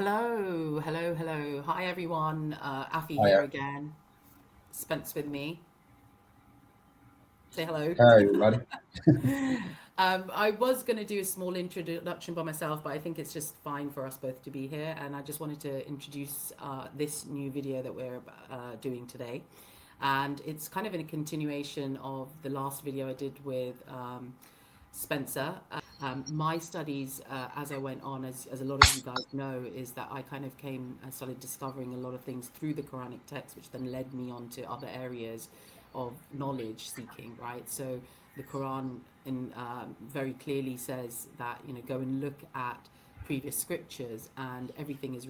Hello. Hi, everyone. Afi Hi, here again. Spence with me. Say hello. hi, everybody. I was going to do a small introduction by myself, but I think it's just fine for us both to be here. And I just wanted to introduce this new video that we're doing today. And it's kind of in a continuation of the last video I did with Spencer. My studies, as I went on, as a lot of you guys know, is that I kind of started discovering a lot of things through the Quranic text, which then led me on to other areas of knowledge seeking, right? So the Quran very clearly says that, go and look at previous scriptures, and everything is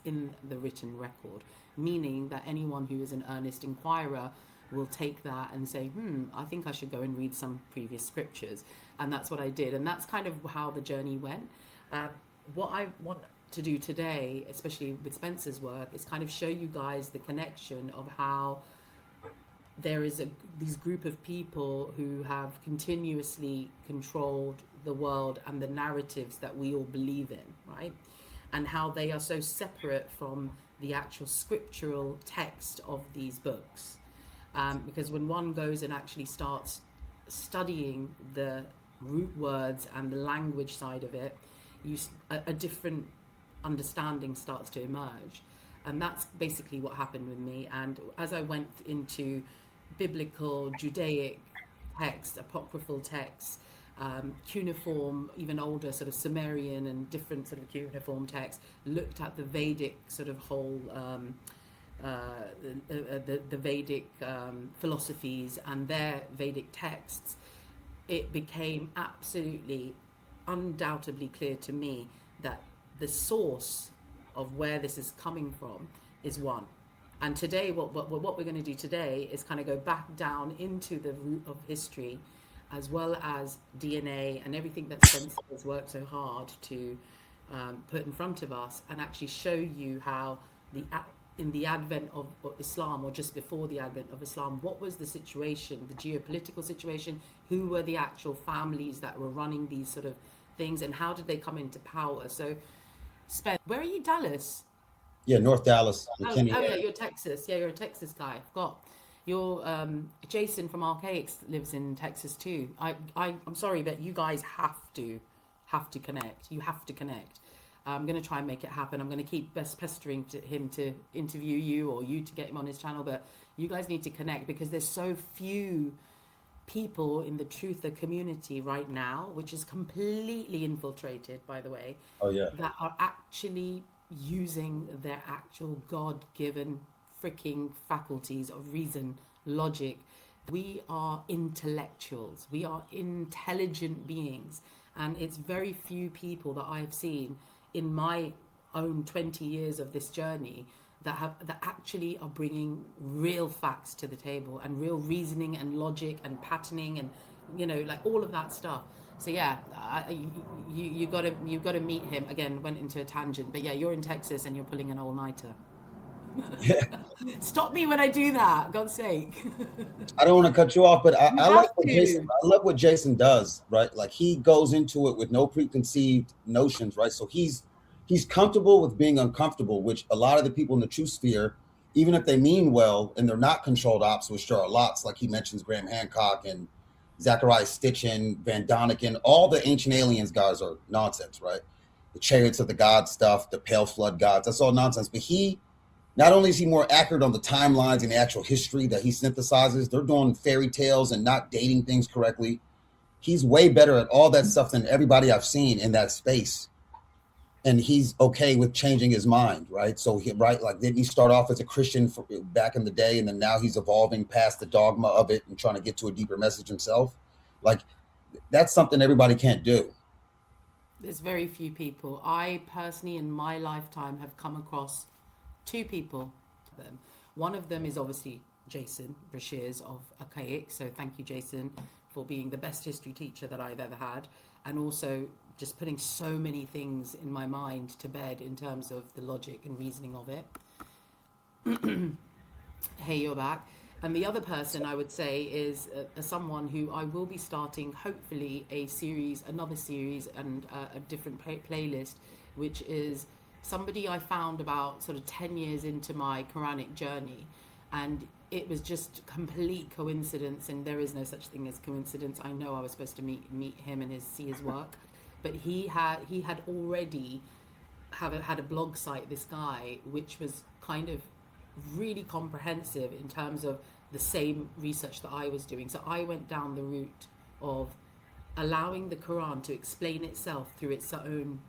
in the written record, meaning that anyone who is an earnest inquirer will take that and say, I think I should go and read some previous scriptures. And that's what I did. And that's kind of how the journey went. What I want to do today, especially with Spencer's work, is kind of show you guys the connection of how there is these group of people who have continuously controlled the world and the narratives that we all believe in, right? And how they are so separate from the actual scriptural text of these books. Because when one goes and actually starts studying the root words and the language side of it, a different understanding starts to emerge. And that's basically what happened with me. And as I went into biblical, Judaic texts, apocryphal texts, cuneiform, even older sort of Sumerian and different sort of cuneiform texts, looked at the Vedic sort of whole the Vedic philosophies and their Vedic texts, it became absolutely, undoubtedly clear to me that the source of where this is coming from is one. And today, what we're going to do today is kind of go back down into the root of history, as well as DNA and everything that Spencer has worked so hard to put in front of us, and actually show you how in the advent of Islam, or just before the advent of Islam, what was the situation, the geopolitical situation, who were the actual families that were running these sort of things, and how did they come into power. So, Spencer, where are you, Dallas? Yeah, North Dallas, Oh, McKinney oh yeah, area. you're Texas. Yeah, you're a Texas guy. I forgot. Your Jason from Archaics lives in Texas too. I'm sorry, but you guys have to connect. You have to connect. I'm going to try and make it happen. I'm going to keep pestering him to interview you, or you to get him on his channel. But you guys need to connect, because there's so few people in the truther community right now, which is completely infiltrated, by the way, Oh yeah, that are actually using their actual God-given freaking faculties of reason, logic. We are intellectuals. We are intelligent beings. And it's very few people that I've seen in my own 20 years of this journey that actually are bringing real facts to the table, and real reasoning and logic and patterning, and like all of that stuff. So yeah, you gotta meet him again. Went into a tangent, but yeah, you're in Texas and you're pulling an all-nighter. yeah. Stop me when I do that, God's sake. I don't want to cut you off, but You I like have what Jason. to. I love what Jason does, right? Like he goes into it with no preconceived notions, right? So he's comfortable with being uncomfortable, which a lot of the people in the true sphere, even if they mean well and they're not controlled ops, which there are lots, like he mentions Graham Hancock and Zachariah Stitchin, Van Doniken, all the ancient aliens guys are nonsense, right? The chariots of the gods stuff, the pale flood gods, that's all nonsense. But he not only is he more accurate on the timelines and the actual history that he synthesizes, they're doing fairy tales and not dating things correctly. He's way better at all that stuff than everybody I've seen in that space. And he's okay with changing his mind, right? So right, like didn't he start off as a Christian back in the day, and then now he's evolving past the dogma of it and trying to get to a deeper message himself. Like that's something everybody can't do. There's very few people. I personally, in my lifetime, have come across two people. One of them is obviously Jason Brashears of Archaic. So thank you, Jason, for being the best history teacher that I've ever had, and also just putting so many things in my mind to bed in terms of the logic and reasoning of it. Hey, you're back. And the other person I would say is someone who I will be starting, hopefully, another series, and a different playlist, which is somebody I found about sort of 10 years into my Quranic journey. And it was just complete coincidence, and there is no such thing as coincidence. I know I was supposed to meet him and see his work, but he had already had a blog site, this guy, which was kind of really comprehensive in terms of the same research that I was doing. So I went down the route of allowing the Quran to explain itself through its own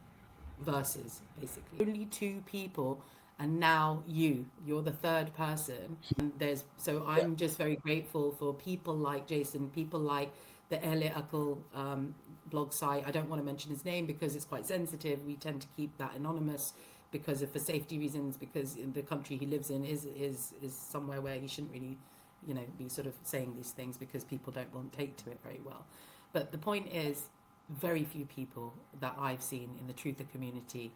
verses, basically. Only two people, and now you're the third person. And I'm just very grateful for people like Jason, people like the archaeological blog site. I don't want to mention his name because it's quite sensitive. We tend to keep that anonymous for safety reasons, because in the country he lives in is somewhere where he shouldn't really, be sort of saying these things, because people don't want to take to it very well. But the point is, very few people that I've seen in the truther community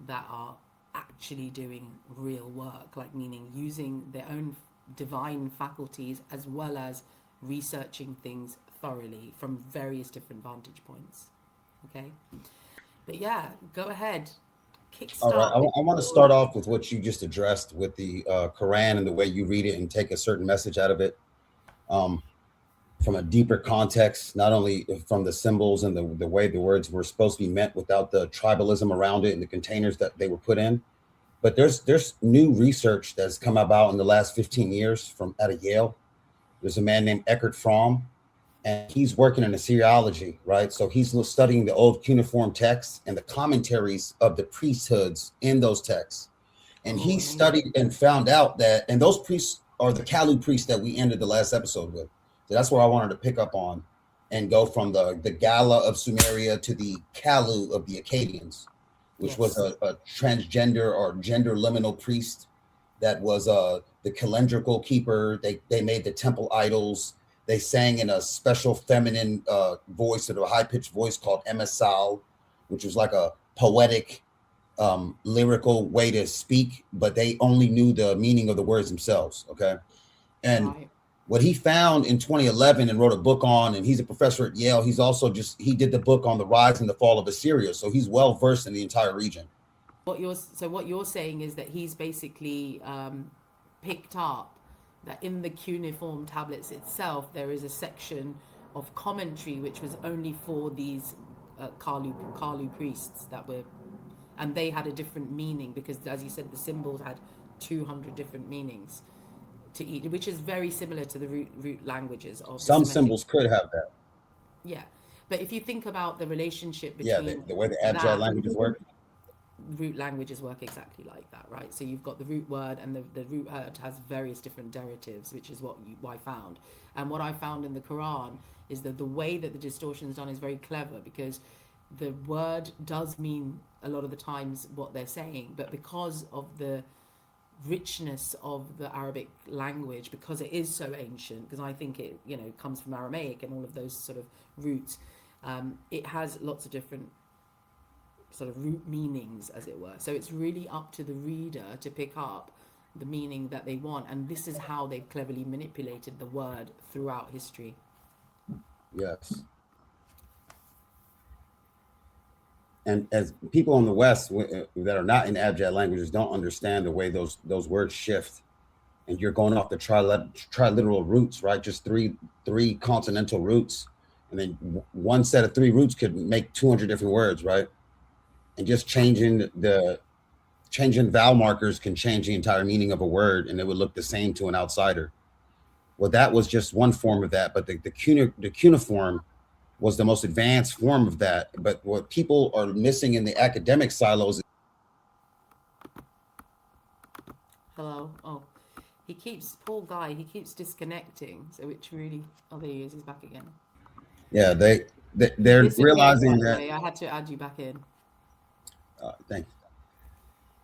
that are actually doing real work, like meaning using their own divine faculties as well as researching things thoroughly from various different vantage points. Okay, but yeah, go ahead, All right, kickstart. I want to start off with what you just addressed with the Quran and the way you read it and take a certain message out of it, um, from a deeper context, not only from the symbols and the way the words were supposed to be meant without the tribalism around it and the containers that they were put in. But there's new research that's come about in the last 15 years from out of Yale. There's a man named Eckhart Fromm, and he's working in Assyriology, right? So he's studying the old cuneiform texts and the commentaries of the priesthoods in those texts. And he studied and found out that, and those priests are the Kalu priests that we ended the last episode with. So that's where I wanted to pick up on and go from the Gala of Sumeria to the Kalu of the Akkadians, which was a transgender or gender liminal priest that was the calendrical keeper. They made the temple idols. They sang in a special feminine voice, or a high-pitched voice called emissal, which was like a poetic, lyrical way to speak, but they only knew the meaning of the words themselves, okay? And what he found in 2011 and wrote a book on, and he's a professor at Yale. He's also he did the book on the rise and the fall of Assyria. So he's well-versed in the entire region. What you're saying is that he's basically picked up that in the cuneiform tablets itself, there is a section of commentary which was only for these Kalu priests and they had a different meaning, because, as you said, the symbols had 200 different meanings to each, which is very similar to the root languages of some Semitic. Symbols could have that. Yeah, but if you think about the relationship between the way the abjad languages work. Root languages work exactly like that, right? So you've got the root word, and the root word has various different derivatives, which is what I found. And what I found in the Quran is that the way that the distortion is done is very clever, because the word does mean a lot of the times what they're saying, but because of the richness of the Arabic language, because it is so ancient, because I think it comes from Aramaic and all of those sort of roots, it has lots of different sort of root meanings, as it were. So it's really up to the reader to pick up the meaning that they want, and this is how they've cleverly manipulated the word throughout history. Yes. And as people in the West that are not in abjad languages don't understand the way those words shift, and you're going off the triliteral roots, right? Just three continental roots, and then one set of three roots could make 200 different words, right? And just changing vowel markers can change the entire meaning of a word, and it would look the same to an outsider. Well, that was just one form of that, but the cuneiform was the most advanced form of that. But what people are missing in the academic silos. Hello. Oh, poor guy, he keeps disconnecting. So which really, there he is. He's back again. Yeah, they're realizing that. I had to add you back in. Thank you.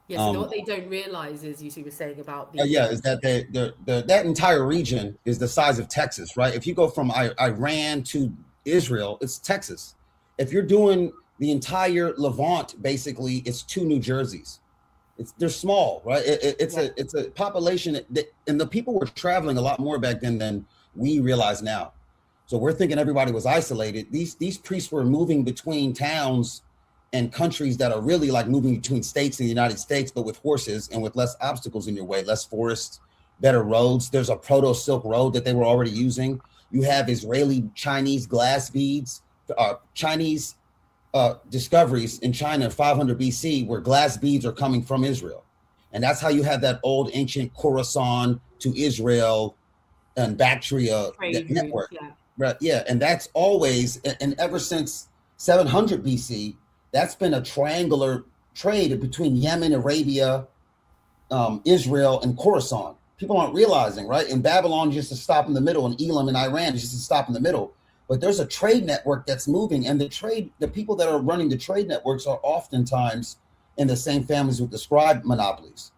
Yes, so what they don't realize is, you were saying about the is that that entire region is the size of Texas, right? If you go from Iran to Israel, it's Texas. If you're doing the entire Levant, basically, it's 2 New Jerseys. they're small, right? Yeah. It's a population and the people were traveling a lot more back then than we realize now. So we're thinking everybody was isolated. These priests were moving between towns and countries that are really like moving between states in the United States, but with horses and with less obstacles in your way, less forests, better roads. There's a proto Silk Road that they were already using. You have Israeli Chinese glass beads, Chinese discoveries in China 500 BC where glass beads are coming from Israel. And that's how you have that old ancient Khorasan to Israel and Bactria Trade routes. network. Yeah. Right. Yeah. And that's always, and ever since 700 BC, that's been a triangular trade between Yemen, Arabia, Israel, and Khorasan. People aren't realizing, right? In Babylon, just to stop in the middle, and Elam and Iran just to stop in the middle. But there's a trade network that's moving, and the people that are running the trade networks are oftentimes in the same families with the scribe monopolies.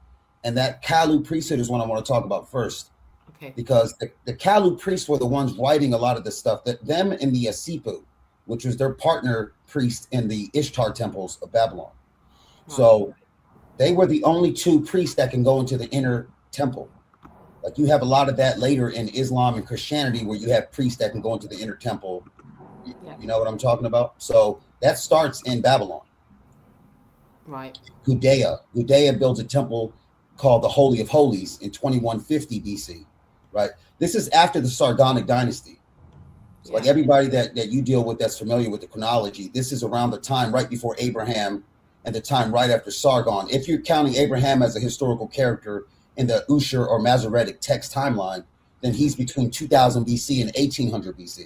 And that Kalu priesthood is what I want to talk about first. Okay. Because the Kalu priests were the ones writing a lot of this stuff, that them and the Asipu, which was their partner priest in the Ishtar temples of Babylon. Right. So they were the only two priests that can go into the inner temple. Like you have a lot of that later in Islam and Christianity, where you have priests that can go into the inner temple. You know what I'm talking about? So that starts in Babylon. Right. Gudea builds a temple called the Holy of Holies in 2150 BC. Right. This is after the Sargonic dynasty. So like everybody that you deal with that's familiar with the chronology, this is around the time right before Abraham and the time right after Sargon. If you're counting Abraham as a historical character in the Ushur or Masoretic text timeline, then he's between 2000 BC and 1800 BC.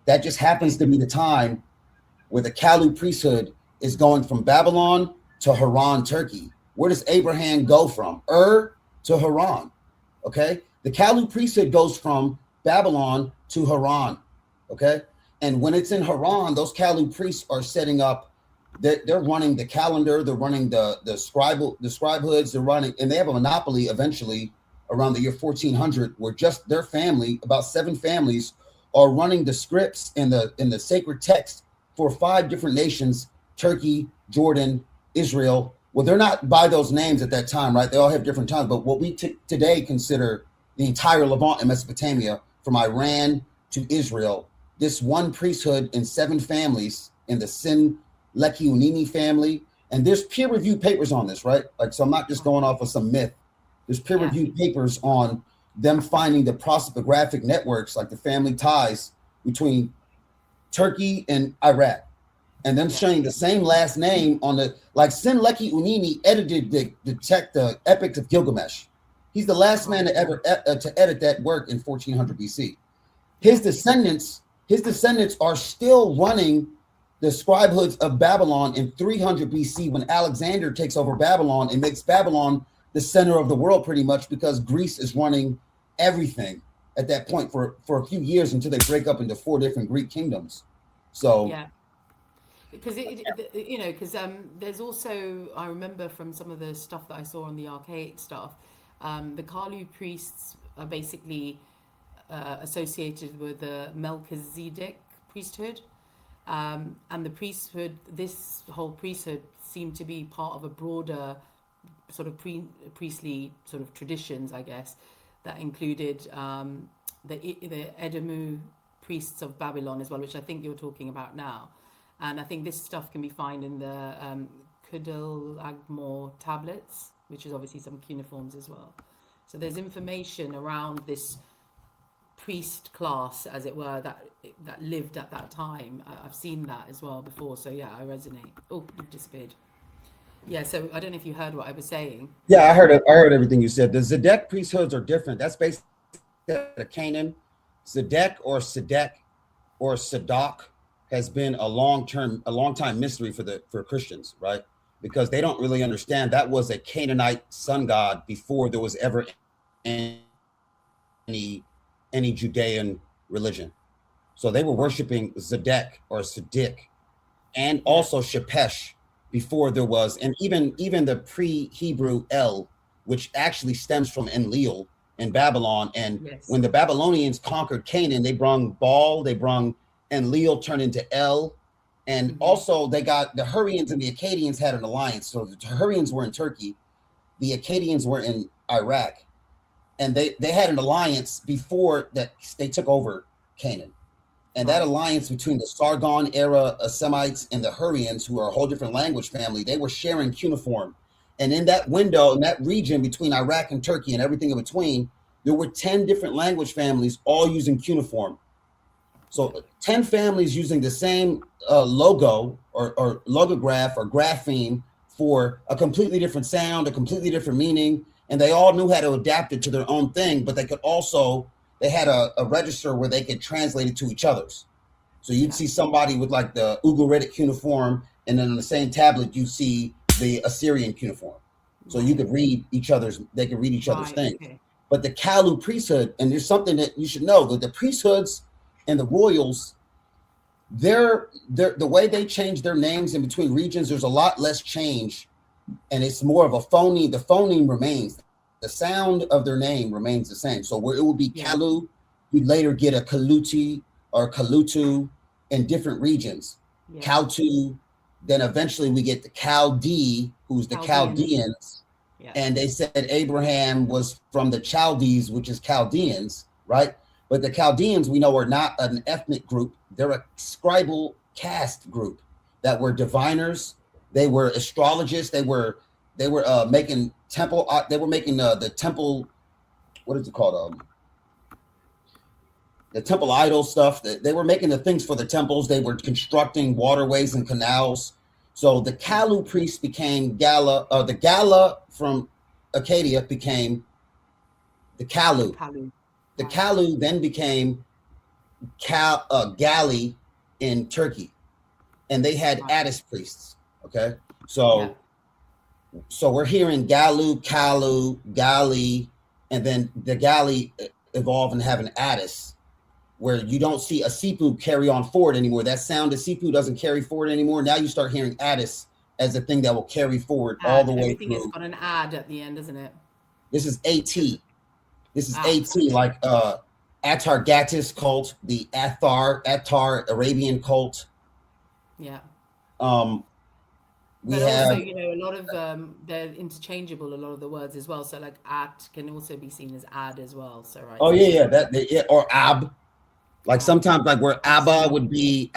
That just happens to be the time where the Kalu priesthood is going from Babylon to Haran, Turkey. Where does Abraham go from? To Haran. Okay. The Kalu priesthood goes from Babylon to Haran. Okay. And when it's in Haran, those Kalu priests are setting up, they're running the calendar, they're running the scribe hoods, they're running, and they have a monopoly eventually around the year 1400, where just their family, about 7 families, are running the scripts in the sacred text for 5 different nations: Turkey, Jordan, Israel. Well, they're not by those names at that time, right? They all have different times. But what we today consider the entire Levant and Mesopotamia, from Iran to Israel, this one priesthood in 7 families in the Sin Leki Unini family. And there's peer-reviewed papers on this, right? Like, so I'm not just going off of some myth. There's peer-reviewed papers on them finding the prosopographic networks, like the family ties between Turkey and Iraq, and them showing the same last name on the, like Sin Leki Unini edited the Epics of Gilgamesh. He's the last man to ever to edit that work in 1400 BC. His descendants are still running the scribe hoods of Babylon in 300 BC, when Alexander takes over Babylon and makes Babylon the center of the world, pretty much, because Greece is running everything at that point for a few years until they break up into 4 different Greek kingdoms. So because there's also, I remember from some of the stuff that I saw on the archaic stuff, the Kalu priests are basically associated with the Melchizedek priesthood, and the priesthood, this whole priesthood seemed to be part of a broader sort of priestly sort of traditions, I guess, that included the Edomu priests of Babylon as well, which I think you're talking about now. And I think this stuff can be found in the Kudal-Agmor tablets, which is obviously some cuneiforms as well. So there's information around this priest class, as it were, that lived at that time. I've seen that as well before. So yeah, I resonate. Oh, you've disappeared. Yeah, so I don't know if you heard what I was saying. Yeah, I heard it. I heard everything you said. The Zedek priesthoods are different. That's based on Canaan. Zedek or Sadak has been a long time mystery for Christians, right? Because they don't really understand that was a Canaanite sun god before there was ever any Judean religion. So they were worshiping Zedek or Sadik, and also Shepesh before there was, and even the pre-Hebrew El, which actually stems from Enlil in Babylon. And when the Babylonians conquered Canaan, they brung Baal, they brung Enlil turned into El, and also they got the Hurrians and the Akkadians had an alliance. So the Hurrians were in Turkey, the Akkadians were in Iraq, and they had an alliance before that they took over Canaan. And that alliance between the Sargon era Semites and the Hurrians, who are a whole different language family, they were sharing cuneiform. And in that window, in that region between Iraq and Turkey and everything in between, there were 10 different language families all using cuneiform. So 10 families using the same logo or logograph or grapheme for a completely different sound, a completely different meaning. And they all knew how to adapt it to their own thing, but they could also, they had a register where they could translate it to each other's. So you'd see somebody with like the Ugaritic cuneiform, and then on the same tablet, you see the Assyrian cuneiform. So you could read each other's, they could read each other's things. Okay. But the Kalu priesthood, and there's something that you should know, that the priesthoods and the royals, they're the way they change their names in between regions, there's a lot less change, and it's more of a phoneme. The phoneme remains. The sound of their name remains the same. So where it would be Kalu, you'd later get a Kaluti or Kalutu in different regions. Kautu, then eventually we get the Chaldee, who's the Chaldeans. And they said Abraham was from the Chaldees, which is Chaldeans, right? But the Chaldeans, we know, are not an ethnic group. They're a scribal caste group that were diviners. They were astrologists. They were making temple. They were making the temple. What is it called? The temple idol stuff. They were making the things for the temples. They were constructing waterways and canals. So the Kalu priests became Gala. The Gala from Acadia became the Kalu. The Kalu then became Gali in Turkey, and they had Attis priests. Okay, so we're hearing Galu, Kalu, Gali, and then the Gali evolve and have an Attis, where you don't see a Sipu carry on forward anymore. That sound of Sipu doesn't carry forward anymore. Now you start hearing Attis as the thing that will carry forward all the way through. Everything has got an ad at the end, isn't it? This is AT. This is AT, like Atargatis cult, the Attar Arabian cult. Yeah. We but have, also, you know, a lot of they're interchangeable. A lot of the words as well. So like at can also be seen as ad as well. So right. Oh yeah, or ab. Like sometimes, like where Abba would be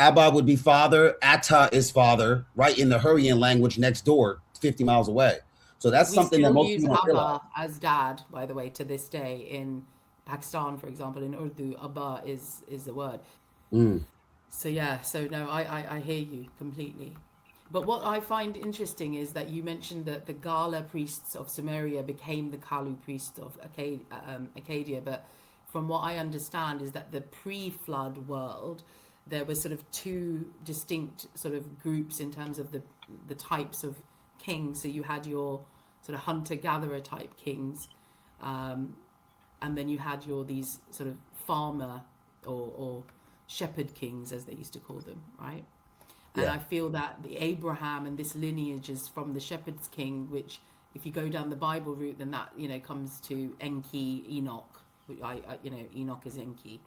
father, Atta is father, right in the Hurrian language next door, 50 miles away. So that's something that most people don't realize. Abba as dad, by the way, to this day in Pakistan, for example, in Urdu, Abba is the word. So yeah, so no, I hear you completely. But what I find interesting is that you mentioned that the Gala priests of Sumeria became the Kalu priests of Acadia, but from what I understand is that the pre-flood world, there were sort of two distinct sort of groups in terms of the types of kings. So you had your sort of hunter-gatherer type kings, and then you had these sort of farmer or shepherd kings, as they used to call them, right? And I feel that the Abraham and this lineage is from the shepherd's king, which if you go down the Bible route, then that, you know, comes to Enki, Enoch. Enoch is Enki.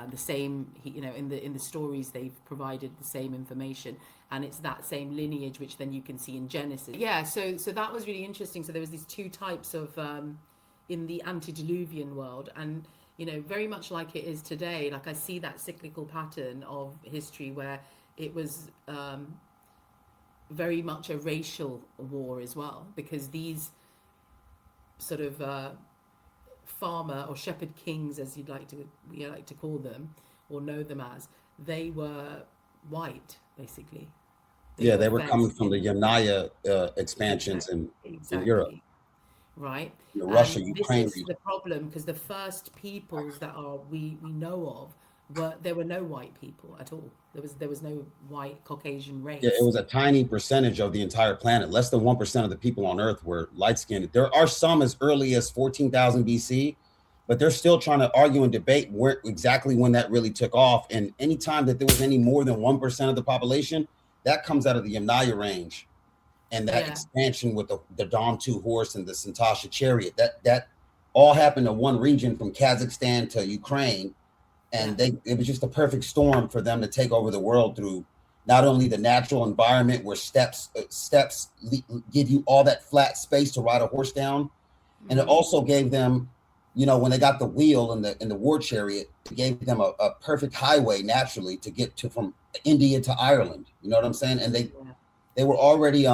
The same, in the stories they've provided the same information, and it's that same lineage which then you can see in Genesis. Yeah, so that was really interesting. So there was these two types of in the antediluvian world, and you know, very much like it is today. Like I see that cyclical pattern of history where it was very much a racial war as well, because these sort of farmer or shepherd kings, as we like to call them or know them as, they were white, basically. They were coming from the Yamnaya expansions in Europe, right? Russia, Ukraine. This is the problem, because the first peoples that we know of there were no white people at all. There was no white Caucasian race. Yeah, it was a tiny percentage of the entire planet. Less than 1% of the people on Earth were light-skinned. There are some as early as 14,000 BC, but they're still trying to argue and debate exactly when that really took off. And anytime that there was any more than 1% of the population, that comes out of the Yamnaya range, and that expansion with the Dom 2 horse and the Santasha chariot. That all happened in one region from Kazakhstan to Ukraine. And it was just a perfect storm for them to take over the world through not only the natural environment where give you all that flat space to ride a horse down, and it Mm-hmm. also gave them, when they got the wheel in the war chariot, it gave them a perfect highway naturally to get to from India to Ireland. You know what I'm saying? And Yeah. they were already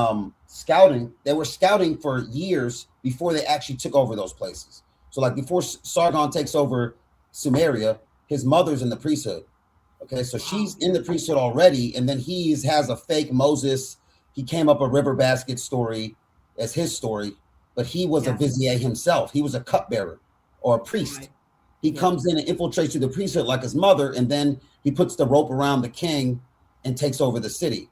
scouting. They were scouting for years before they actually took over those places. So like before Sargon takes over Sumeria, his mother's in the priesthood. Okay, so Wow. she's in the priesthood already, and then has a fake Moses. He came up a river basket story as his story, but he was a Yeah. vizier himself. He was a cupbearer or a priest. Right. He Yeah. comes in and infiltrates through the priesthood like his mother, and then he puts the rope around the king and takes over the city.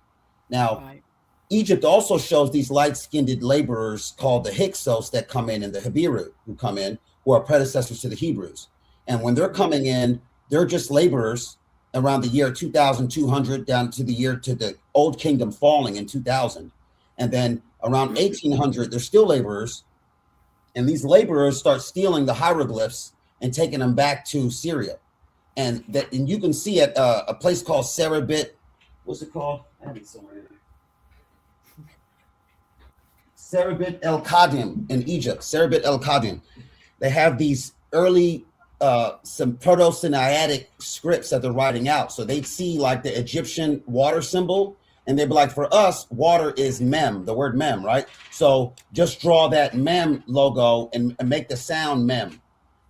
Now, Right. Egypt also shows these light-skinned laborers called the Hyksos that come in, and the Habiru who come in, who are predecessors to the Hebrews. And when they're Mm-hmm. coming in, they're just laborers around the year 2200 down to the Old Kingdom falling in 2000. And then around 1800, they're still laborers. And these laborers start stealing the hieroglyphs and taking them back to Syria. And you can see at a place called Serabit. What's it called? I have it somewhere. Serabit El Qadim in Egypt. Serabit El Qadim. They have these early some proto-Sinaitic scripts that they're writing out. So they'd see like the Egyptian water symbol, and they'd be like, for us, water is mem, the word mem, right? So just draw that mem logo and make the sound mem.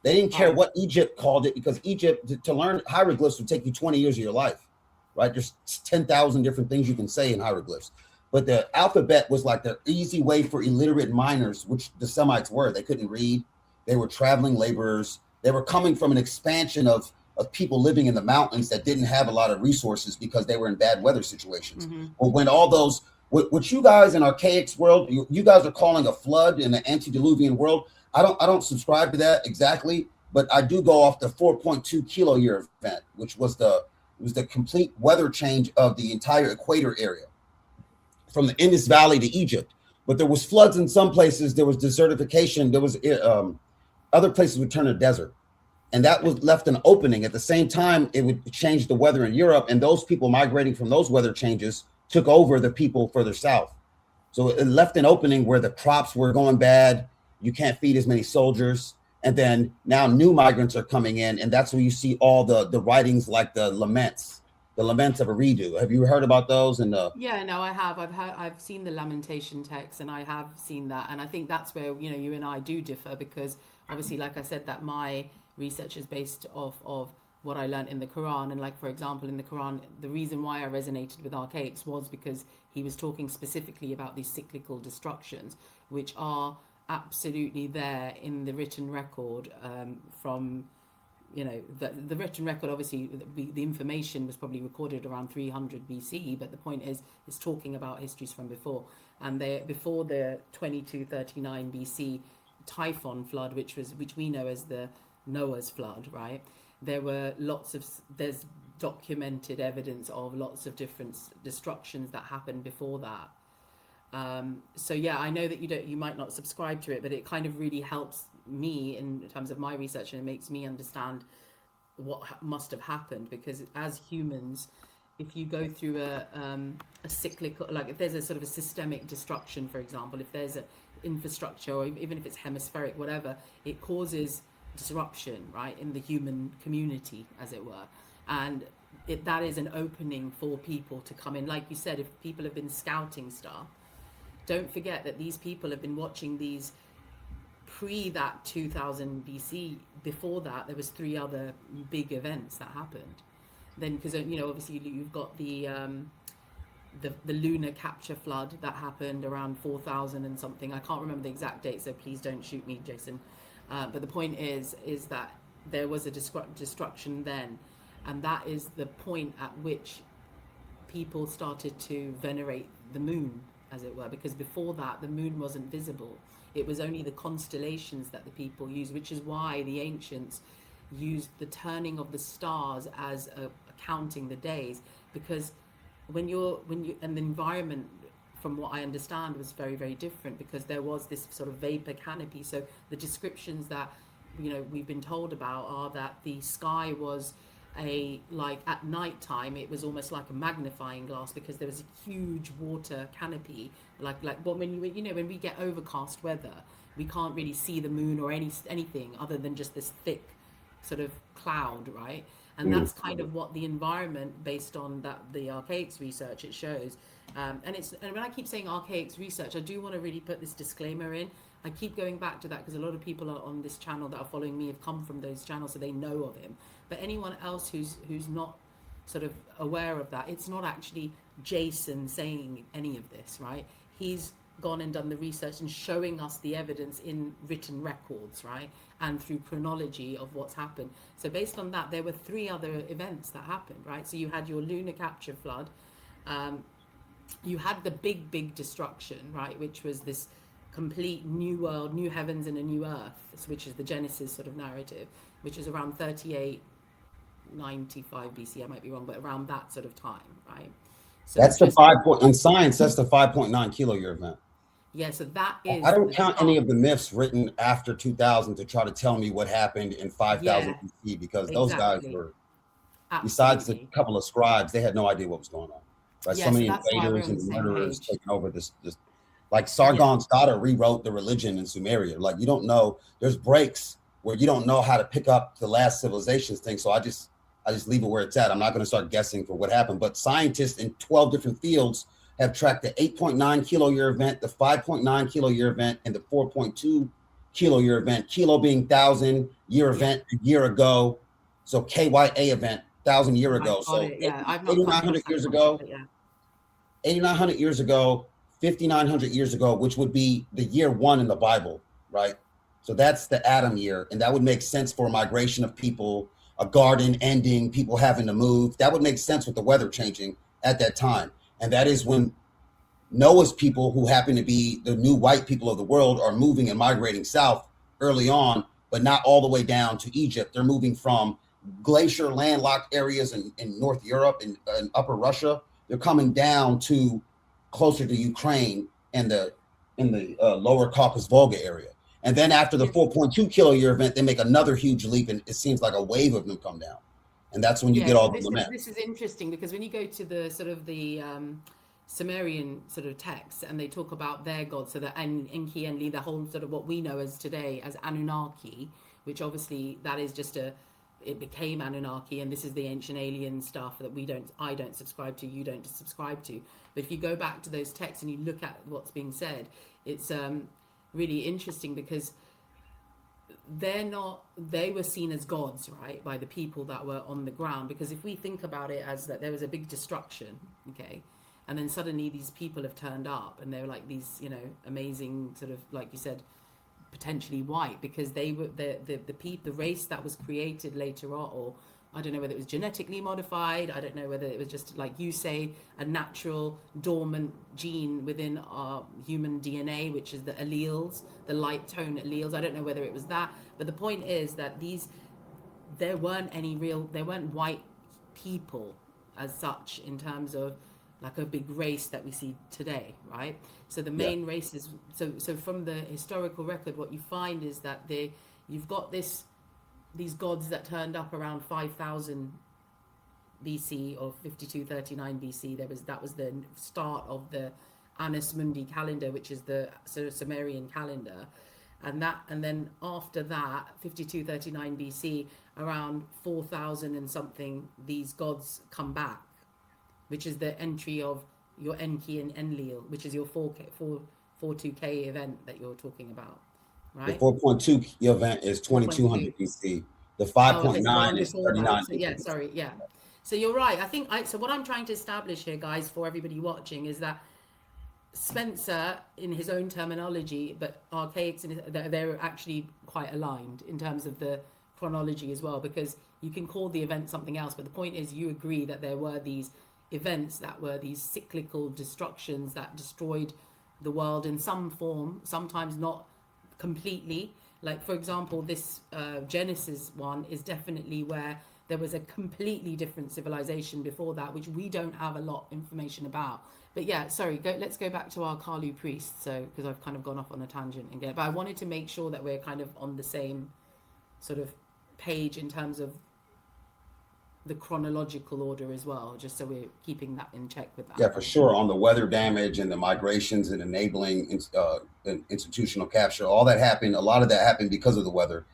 They didn't care Right. what Egypt called it, because Egypt, to learn hieroglyphs would take you 20 years of your life, right? There's 10,000 different things you can say in hieroglyphs. But the alphabet was like the easy way for illiterate miners, which the Semites were. They couldn't read. They were traveling laborers. They were coming from an expansion of people living in the mountains that didn't have a lot of resources because they were in bad weather situations. Mm-hmm. Or when all those, what you guys in archaic world, you guys are calling a flood in the antediluvian world. I don't subscribe to that exactly, but I do go off the 4.2 kilo year event, which was the complete weather change of the entire equator area from the Indus Valley to Egypt. But there was floods in some places. There was desertification. There was other places would turn to desert, and that was left an opening. At the same time, it would change the weather in Europe, and those people migrating from those weather changes took over the people further south. So it left an opening where the crops were going bad. You can't feed as many soldiers. And then now new migrants are coming in. And that's where you see all the writings like the laments of Eridu. Have you heard about those? And Yeah, no, I have. I've seen the lamentation text, and I have seen that, and I think that's where you and I do differ, because obviously, like I said, that my research is based off of what I learned in the Quran, and like for example, in the Quran, the reason why I resonated with archaics was because he was talking specifically about these cyclical destructions, which are absolutely there in the written record from the written record. Obviously the information was probably recorded around 300 BC, but the point is it's talking about histories from before, and they before the 2239 BC Typhon flood, which we know as the Noah's flood, right? There's documented evidence of lots of different destructions that happened before that. So yeah, I know that you might not subscribe to it, but it kind of really helps me in terms of my research, and it makes me understand what must have happened. Because as humans, if you go through a cyclical, like if there's a sort of a systemic destruction, for example, if there's a infrastructure, or even if it's hemispheric, whatever, it causes disruption, right, in the human community, as it were. And that is an opening for people to come in. Like you said, if people have been scouting stuff, don't forget that these people have been watching these pre that 2000 BC. Before that, there was three other big events that happened. Then, because obviously you've got the lunar capture flood that happened around 4000 and something. I can't remember the exact date, so please don't shoot me, Jason. But the point is that there was a destruction then, and that is the point at which people started to venerate the moon, as it were, because before that the moon wasn't visible. It was only the constellations that the people used, which is why the ancients used the turning of the stars as counting the days, because when you and the environment, from what I understand, was very, very different, because there was this sort of vapor canopy. So the descriptions that we've been told about are that the sky was like at night time it was almost like a magnifying glass, because there was a huge water canopy, like but when you know, when we get overcast weather, we can't really see the moon or anything other than just this thick sort of cloud, right? And Mm. that's kind of what the environment, based on that, the archaics research, it shows. And when I keep saying archaics research, I do want to really put this disclaimer in. I keep going back to that because a lot of people are on this channel that are following me have come from those channels, so they know of him. But anyone else who's not sort of aware of that, it's not actually Jason saying any of this, right? He's gone and done the research and showing us the evidence in written records, right? And through chronology of what's happened. So based on that, there were 3 other events that happened, right? So you had your lunar capture flood, you had the big destruction, right, which was this complete new world, new heavens and a new earth, which is the Genesis sort of narrative, which is around 3895 BC. I might be wrong, but around that sort of time, right? So That's the just, in science. That's the 5.9 kilo year event. yeah, so that I is don't the count any start. of the myths written after 2000 to try to tell me what happened in 5000 Yeah, BC, because those guys exactly. were, besides a Absolutely. couple of scribes, they had no idea what was going on. Right? So Yeah, so many that's why we're invaders on the and same murderers page. taking over this. Like Yeah. Sargon's daughter rewrote the religion in Sumeria. Like, you don't know. There's breaks where you don't know how to pick up the last civilizations thing. So I just leave it where it's at. I'm not going to start guessing for what happened. But scientists in 12 different fields have tracked the 8.9 kilo year event, the 5.9 kilo year event, and the 4.2 kilo year event. Kilo being 1,000 year Yeah. event a year ago. So KYA event 1,000 year Right, ago. got So it. Yeah, I've not come across 8,900 that years concept, ago, but yeah. 8,900 years ago, 5,900 years ago, which would be the year 1 in the Bible, right? So that's the Adam year. And that would make sense for a migration of people, a garden ending, people having to move. That would make sense with the weather changing at that time. And that is when Noah's people, who happen to be the new white people of the world, are moving and migrating south early on, but not all the way down to Egypt. They're moving from glacier landlocked areas in North Europe and Upper Russia. They're coming down to closer to Ukraine and the lower Caucasus Volga area. And then after the Yeah. 4.2 kilo year event, they make another huge leap, and it seems like a wave of them come down. And that's when you Yeah, get so all the this is lament. this is interesting, because when you go to the sort of the Sumerian sort of texts, and they talk about their gods, so the Enki, Enlil, the whole sort of what we know as today as Anunnaki, which obviously that is just it became Anunnaki, and this is the ancient alien stuff that I don't subscribe to, you don't subscribe to. But if you go back to those texts and you look at what's being said, it's really interesting, because they were seen as gods, right, by the people that were on the ground. Because if we think about it as that there was a big destruction, okay, and then suddenly these people have turned up, and they're like these, you know, amazing sort of, like you said, potentially white, because they were the race that was created later on, or I don't know whether it was genetically modified, I don't know whether it was just, like you say, a natural dormant gene within our human DNA, which is the alleles, the light tone alleles. I don't know whether it was that, but the point is that there weren't white people as such, in terms of like a big race that we see today, right? So the Yeah. main races, so from the historical record, what you find is that you've got these gods that turned up around 5000 BC or 5239 BC. That was the start of the Annus Mundi calendar, which is the sort of Sumerian calendar. And then after that, 5239 BC, around 4000 and something, these gods come back, which is the entry of your Enki and Enlil, which is your 42K event that you're talking about, The right? 4.2 event is 4.2. 2200 BC. The Oh, okay, so the one 5.9 is before that. So yeah, 3900 BC. sorry, yeah. So you're right. So what I'm trying to establish here, guys, for everybody watching, is that Spencer, in his own terminology, but archaics, they're actually quite aligned in terms of the chronology as well, because you can call the event something else, but the point is you agree that there were these events that were these cyclical destructions that destroyed the world in some form, sometimes not completely. Like, for example, this Genesis one is definitely where there was a completely different civilization before that, which we don't have a lot information about. But yeah, sorry, let's go back to our Kalu priests. So, because I've kind of gone off on a tangent again, but I wanted to make sure that we're kind of on the same sort of page in terms of the chronological order as well, just so we're keeping that in check with that. Yeah, for sure. On the weather damage and the migrations and enabling institutional capture, all that happened. A lot of that happened because of the weather.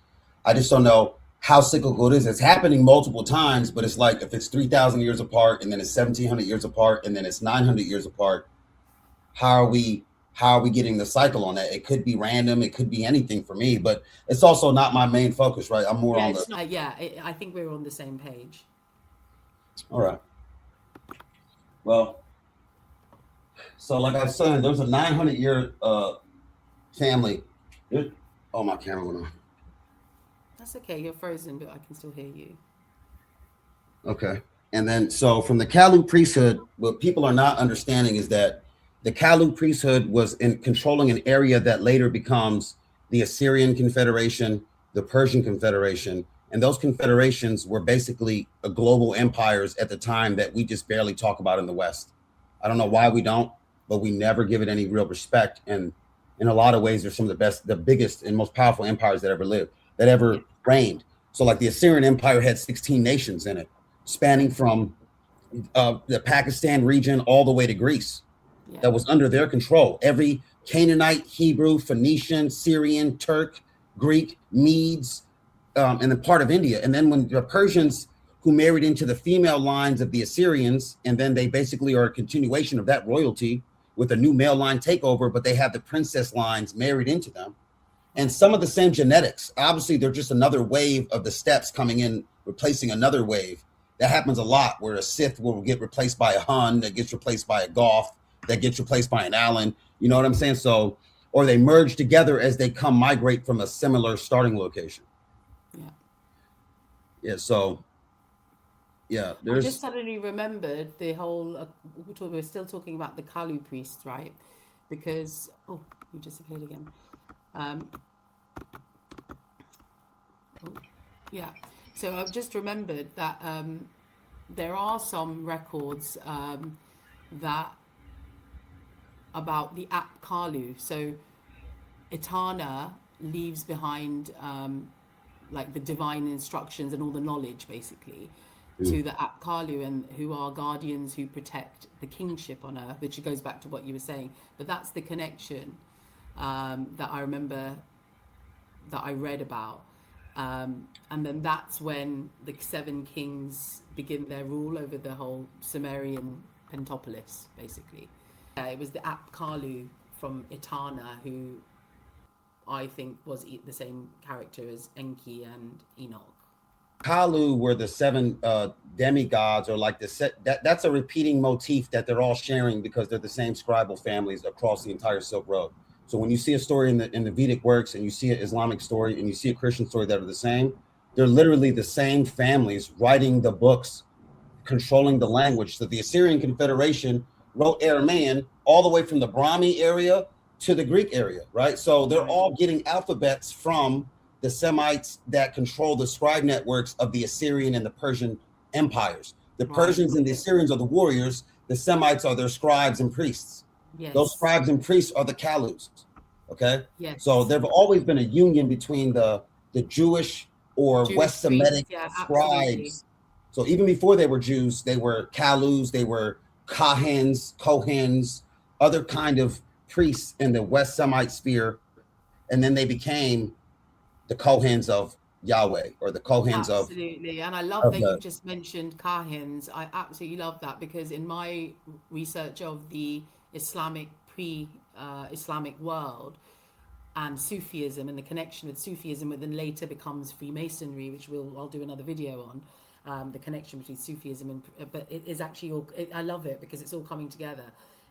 I just don't know how cyclical it is. It's happening multiple times, but it's like if it's 3,000 years apart and then it's 1,700 years apart and then it's 900 years apart, how are we getting the cycle on that? It could be random. It could be anything for me, but it's also not my main focus, right? I'm more on it's not, I think we're on the same page. All right. Well, so like I was saying, there's a 900-year family. Oh, my camera went on. That's okay. You're frozen, but I can still hear you. Okay. And then, so from the Kalu priesthood, what people are not understanding is that the Kalu priesthood was in controlling an area that later becomes the Assyrian Confederation, the Persian Confederation, and those confederations were basically global empires at the time that we just barely talk about in the West. I don't know why we don't, but we never give it any real respect. And in a lot of ways, they're some of the best, the biggest and most powerful empires that ever lived, that ever reigned. So like the Assyrian Empire had 16 nations in it, spanning from the Pakistan region all the way to Greece. That was under their control. Every Canaanite, Hebrew, Phoenician, Syrian, Turk, Greek, Medes, and then part of India. And then when the Persians, who married into the female lines of the Assyrians, and then they basically are a continuation of that royalty with a new male line takeover, but they have the princess lines married into them. And some of the same genetics. Obviously, they're just another wave of the steps coming in, replacing another wave. That happens a lot, where a Sith will get replaced by a Hun, that gets replaced by a Goth, that gets replaced by an Allen. You know what I'm saying? So, or they merge together as they come migrate from a similar starting location. Yeah. So, yeah. I just suddenly remembered the whole. We're still talking about the Kalu priests, right? Because you disappeared again. So I've just remembered that there are some records that about the App Kalu. So Etana leaves behind like the divine instructions and all the knowledge, basically, to the App Kalu, and who are guardians who protect the kingship on earth, which goes back to what you were saying. But that's the connection that I remember that I read about. And then that's when the 7 kings begin their rule over the whole Sumerian Pentopolis, basically. It was the App Kalu from Etana, who I think was the same character as Enki and Enoch. Kalu were the 7 demigods, or like that's a repeating motif that they're all sharing because they're the same scribal families across the entire Silk Road. So when you see a story in the Vedic works, and you see an Islamic story, and you see a Christian story that are the same, they're literally the same families writing the books, controlling the language. So the Assyrian Confederation wrote Aramaean all the way from the Brahmi area to the Greek area, right? So they're all getting alphabets from the Semites that control the scribe networks of the Assyrian and the Persian empires. The Persians and the Assyrians are the warriors. The Semites are their scribes and priests. Yes. Those scribes and priests are the Kalus. Okay. Yes. So there's always been a union between the Jewish or West Semitic scribes. So even before they were Jews, they were Kalus, they were Kohens, other kind of priests in the West Semite sphere, and then they became the Kohens of Yahweh, or the Kohens of... Absolutely. And I love that you just mentioned Kahens. I absolutely love that, because in my research of the Islamic Islamic world and Sufism, and the connection with Sufism, that then later becomes Freemasonry, which I'll do another video on, the connection between Sufism but it is actually I love it because it's all coming together,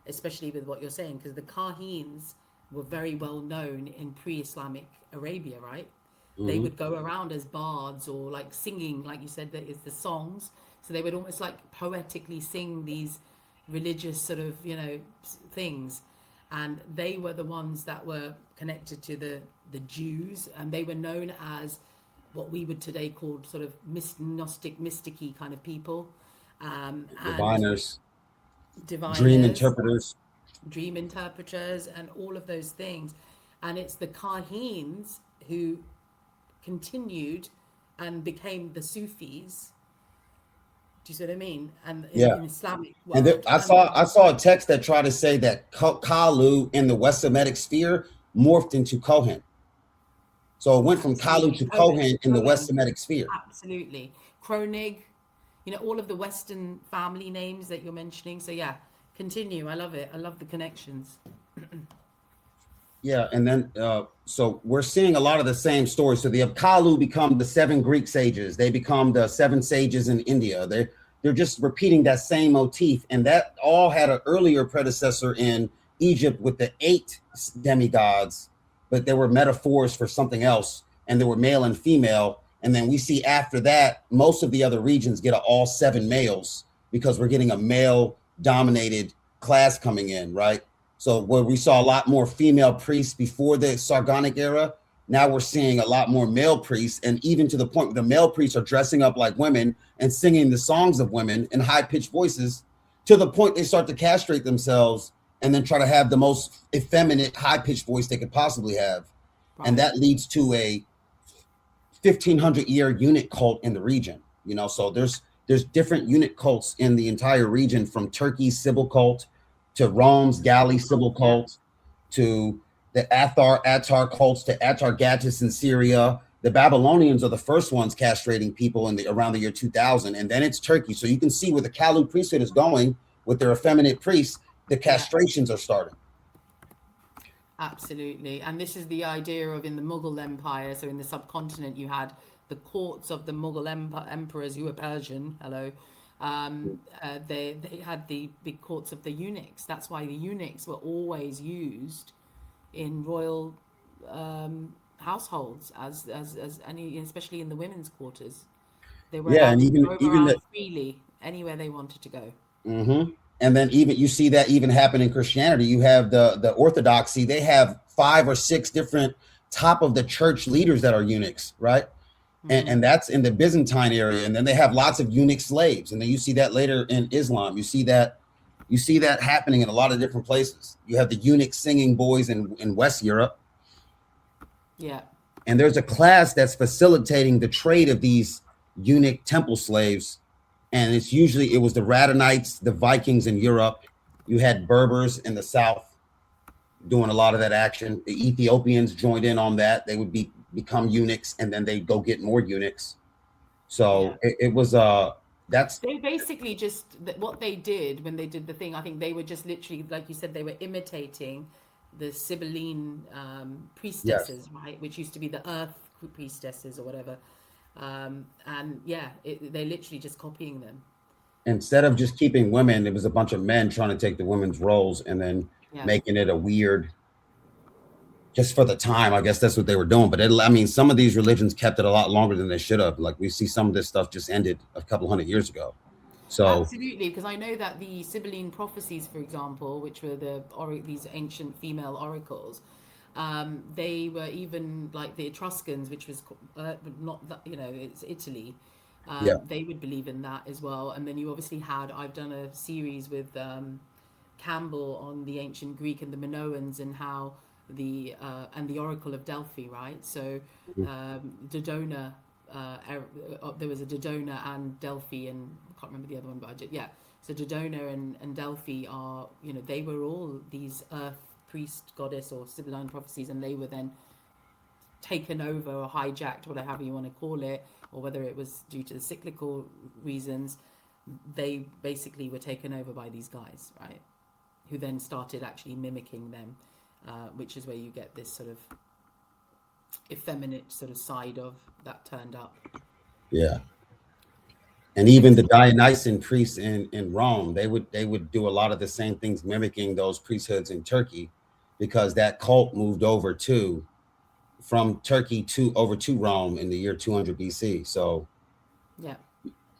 especially with what you're saying, because the Kahens were very well known in pre-Islamic Arabia, right? They would go around as bards, or like singing, like you said, that is the songs. So they would almost like poetically sing these religious sort of, things. And they were the ones that were connected to the Jews, and they were known as what we would today call sort of Gnostic, mysticy kind of people. Diviners, dream interpreters, and all of those things. And it's the Kahens who continued and became the Sufis, you see what I mean? And Yeah. in Islamic And there, world, I saw a text that tried to say that Kalu in the West Semitic sphere morphed into Kohen. So it went from Kalu absolutely, to Kohen in the West Cohen, Semitic sphere. absolutely, Kronig, all of the Western family names that you're mentioning. So yeah, continue. I love it. I love the connections. Yeah, and then so we're seeing a lot of the same stories. So the Kalu become the seven Greek sages. They become the seven sages in India. They're just repeating that same motif, and that all had an earlier predecessor in Egypt with the eight demigods, but there were metaphors for something else, and there were male and female. And then we see after that, most of the other regions get all seven males because we're getting a male dominated class coming in, right? So where we saw a lot more female priests before the Sargonic era, now we're seeing a lot more male priests, and even to the point where the male priests are dressing up like women and singing the songs of women in high-pitched voices, to the point they start to castrate themselves and then try to have the most effeminate, high-pitched voice they could possibly have. And Right. that leads to a 1500-year eunuch cult in the region. So there's different eunuch cults in the entire region, from Turkey's Sibyl cult to Rome's Galley Sibyl Yeah. cult to the Attar cults to Atargatis in Syria. The Babylonians are the first ones castrating people around the year 2000, and then it's Turkey. So you can see where the Kalu priesthood is going with their effeminate priests. The Yeah. castrations are starting. Absolutely. And this is the idea of, in the Mughal Empire, so in the subcontinent, you had the courts of the Mughal emperors who were Persian. Hello. They had the big courts of the eunuchs. That's why the eunuchs were always used in royal households as any, especially in the women's quarters. They were Yeah, allowed and to even move even around the freely anywhere they wanted to go. Mm-hmm. And then even you see that even happen in Christianity. You have the Orthodoxy. They have 5 or 6 different top of the church leaders that are eunuchs, right? And that's in the Byzantine area. And then they have lots of eunuch slaves. And then you see that later in Islam. You see that happening in a lot of different places. You have the eunuch singing boys in West Europe. Yeah. And there's a class that's facilitating the trade of these eunuch temple slaves, and it was the Radonites, the Vikings in Europe. You had Berbers in the south doing a lot of that action. The Ethiopians joined in on that. They would become eunuchs, and then they go get more eunuchs. Yeah. So it was that's They basically just, what they did when they did the thing, I think they were just literally, like you said, they were imitating the Sibylline yes. priestesses, right? Which used to be the earth priestesses or whatever. And yeah, they're literally just copying them. Instead of just keeping women, it was a bunch of men trying to take the women's roles and then Yeah. making it a weird, just for the time. I guess that's what they were doing. But I mean, some of these religions kept it a lot longer than they should have. Like we see some of this stuff just ended a couple hundred years ago. So Absolutely, because I know that the Sibylline prophecies, for example, which were these ancient female oracles, they were even like the Etruscans, which was not that, it's Italy. yeah, They would believe in that as well. And then you obviously I've done a series with Campbell on the ancient Greek and the Minoans, and how and the Oracle of Delphi, right? So Dodona, there was a Dodona and Delphi, and I can't remember the other one, but I did, yeah. So Dodona and Delphi are, they were all these earth priest goddess or Sibylline prophecies, and they were then taken over or hijacked, whatever you want to call it, or whether it was due to the cyclical reasons. They basically were taken over by these guys, right? Who then started actually mimicking them, which is where you get this sort of effeminate sort of side of that turned up. yeah. And even the Dionysian priests in Rome, they would do a lot of the same things, mimicking those priesthoods in Turkey, because that cult moved over from Turkey to Rome in the year 200 BC. So Yeah.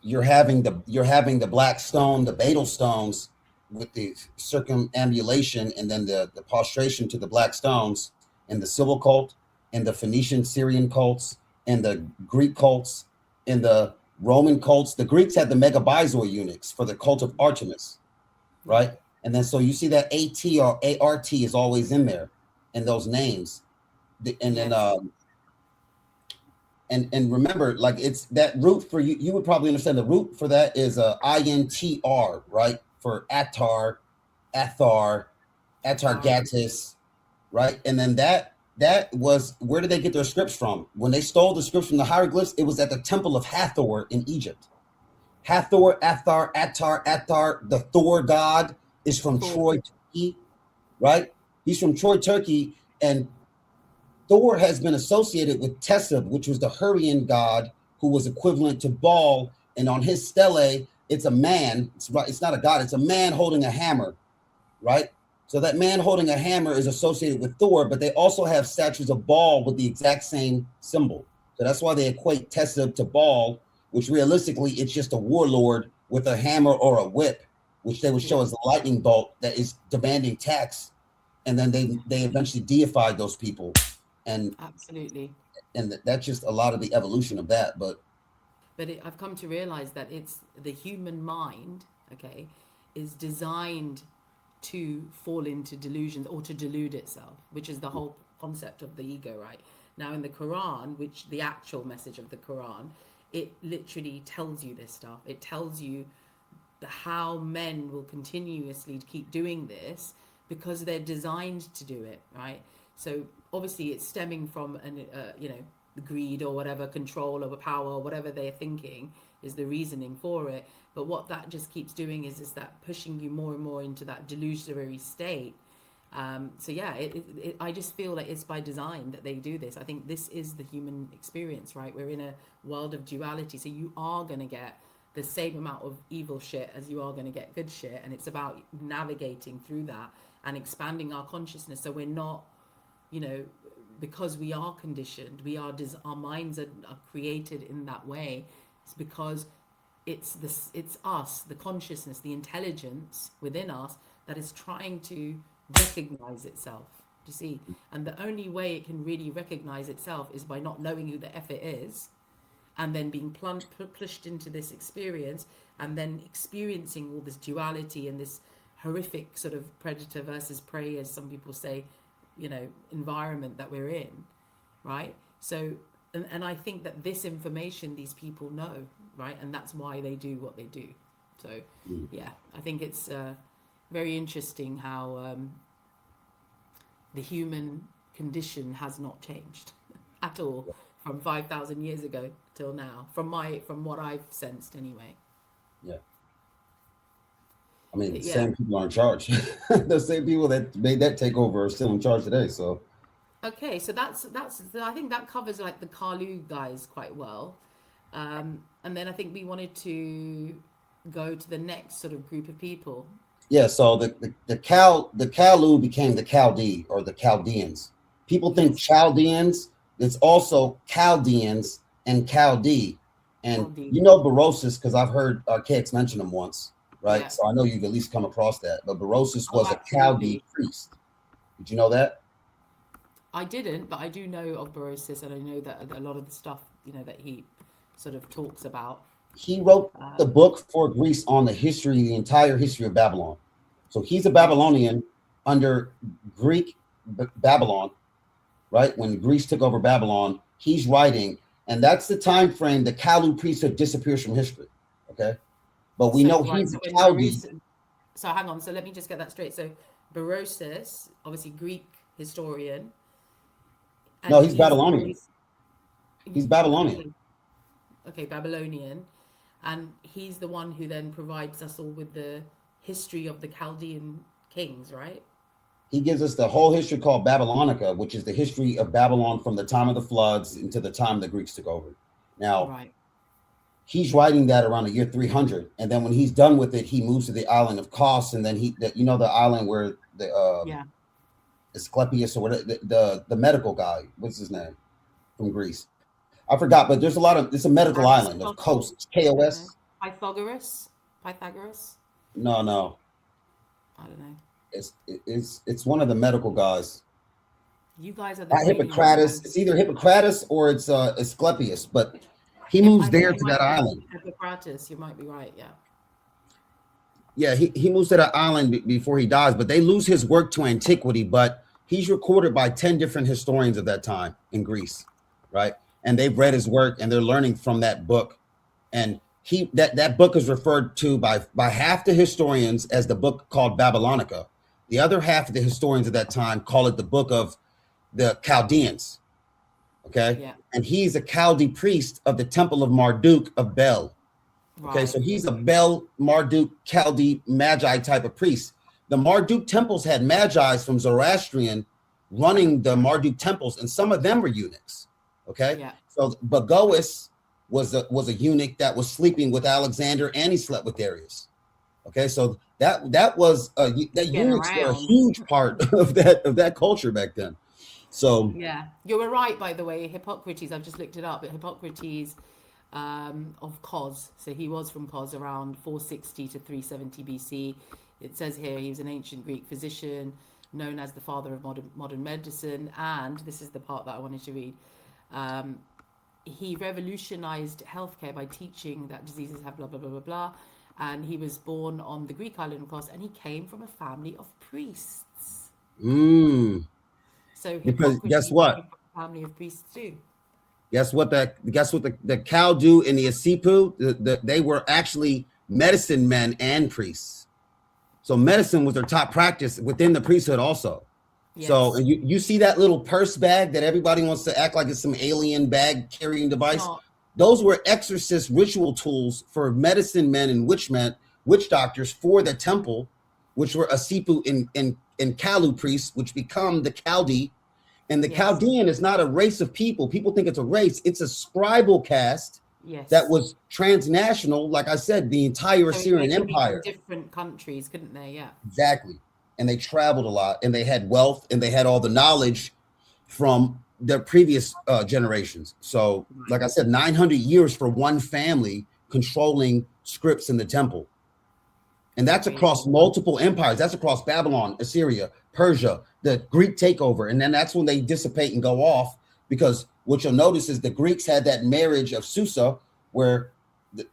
you're having the black stone, the betel stones, with the circumambulation, and then the prostration to the black stones, and the Sibyl cult, and the Phoenician Syrian cults, and the Greek cults, and the Roman cults. The Greeks had the Megabizoi eunuchs for the cult of Artemis, Yeah. right? And then so you see that AT or ART is always in there in those names. And then Yes. And remember, like it's that root for you. You would probably understand the root for that is INTR, right? For Athar, Atargatis, right? And then that was where did they get their scripts from? When they stole the scripts from the hieroglyphs, it was at the temple of Hathor in Egypt. Hathor, Athar, the Thor god is from Troy, Turkey, right? He's from Troy, Turkey, and Thor has been associated with Tessub, which was the Hurrian god who was equivalent to Baal. And on his stele, it's a man. It's not a god. It's a man holding a hammer, right? So that man holding a hammer is associated with Thor, but they also have statues of Baal with the exact same symbol. So that's why they equate Tessub to Baal, which realistically, it's just a warlord with a hammer or a whip, which they would show as a lightning bolt that is demanding tax. And then they eventually deified those people. And absolutely, and that's just a lot of the evolution of that. But I've come to realize that it's the human mind, okay, is designed to fall into delusions or to delude itself, which is the whole concept of the ego, right? Now in the Quran, which the actual message of the Quran, it literally tells you this stuff. It tells you how men will continuously keep doing this because they're designed to do it, right? So obviously it's stemming from greed or whatever, control over power or whatever they're thinking is the reasoning for it. But what that just keeps doing is that pushing you more and more into that delusionary state. So yeah, I just feel like it's by design that they do this. I think this is the human experience, right? We're in a world of duality. So you are going to get the same amount of evil shit as you are going to get good shit. And it's about navigating through that and expanding our consciousness. So we're not, because we are conditioned, our minds are created in that way. It's because it's us, the consciousness, the intelligence within us that is trying to recognize itself. Do you see? And the only way it can really recognize itself is by not knowing who the F it is, and then being pushed into this experience, and then experiencing all this duality and this horrific sort of predator versus prey, as some people say, environment that we're in, right? So, and I think that this information these people know, right? And that's why they do what they do. So, yeah, I think it's very interesting how the human condition has not changed at all from 5,000 years ago till now, from what I've sensed anyway. Yeah. I mean, the same people are in charge. The same people that made that takeover are still in charge today. So, okay, so that's I think that covers like the Kalu guys quite well, and then I think we wanted to go to the next sort of group of people. Yeah. So the Kalu became the Chaldee or the Chaldeans. People think Chaldeans. It's also Chaldeans and Chaldee, and Berosus, because I've heard Archaics mention them once. Right, so I know you've at least come across that. But Berosus was a Chaldee priest. Did you know that? I didn't, but I do know of Berosus, and I know that a lot of the stuff that he sort of talks about. He wrote the book for Greece on the entire history of Babylon. So he's a Babylonian under Greek Babylon, right? When Greece took over Babylon, he's writing, and that's the time frame the Kalu priesthood disappears from history. Okay. But we know he's a Chaldee. So hang on. So let me just get that straight. So Berosus, obviously Greek historian. No, he's Babylonian. He's Babylonian. Okay, Babylonian. And he's the one who then provides us all with the history of the Chaldean kings, right? He gives us the whole history called Babylonica, which is the history of Babylon from the time of the floods into the time the Greeks took over. Now, he's writing that around the year 300, and then when he's done with it, he moves to the island of Kos, and then the island where the Asclepius or whatever, the medical guy, what's his name, from Greece, I forgot, but there's it's a medical island of Kos, Kos. Pythagoras. No, I don't know. It's one of the medical guys. You guys are not Hippocrates. It's either Hippocrates or it's Asclepius, but he moves there to that island. Hippocrates, you might be right, yeah. Yeah, he moves to that island before he dies, but they lose his work to antiquity, but he's recorded by 10 different historians of that time in Greece, right? and they've read his work and they're learning from that book. And that book is referred to by half the historians as the book called Babylonica. The other half of the historians at that time call it the book of the Chaldeans. Okay. Yeah. And he's a Chaldee priest of the temple of Marduk of Bel. Okay. Right. So he's a Bel, Marduk, Chaldee, Magi type of priest. The Marduk temples had Magi's from Zoroastrian running the Marduk temples, and some of them were eunuchs. Okay. Yeah. So Bagoas was a eunuch that was sleeping with Alexander, and he slept with Darius. Okay. So that was that eunuchs were a huge part of that culture back then. So yeah, you were right, by the way. Hippocrates, I've just looked it up, but Hippocrates of Kos, so he was from Kos around 460 to 370 BC. It says here he was an ancient Greek physician known as the father of modern medicine, and this is the part that I wanted to read. He revolutionized healthcare by teaching that diseases have blah blah blah blah blah, and he was born on the Greek island of Kos, and he came from a family of priests. So because guess Hippocrates what? came from a family of priests too. Guess what the Kaldu and the Asipu, they were actually medicine men and priests. So medicine was their top practice within the priesthood also. Yes. So and you see that little purse bag that everybody wants to act like it's some alien bag carrying device. Those were exorcist ritual tools for medicine men and witch doctors for the temple, which were Asipu and Kalu priests, which become the Chaldee. And the Chaldean is not a race of people. People think it's a race. It's a scribal caste that was transnational. Like I said, the entire Assyrian Empire. From different countries, couldn't they? Yeah. Exactly. And they traveled a lot, and they had wealth, and they had all the knowledge from their previous generations. So, like I said, 900 years for one family controlling scripts in the temple. And that's across multiple empires. That's across Babylon, Assyria, Persia, the Greek takeover. And then that's when they dissipate and go off, because what you'll notice is the Greeks had that marriage of Susa where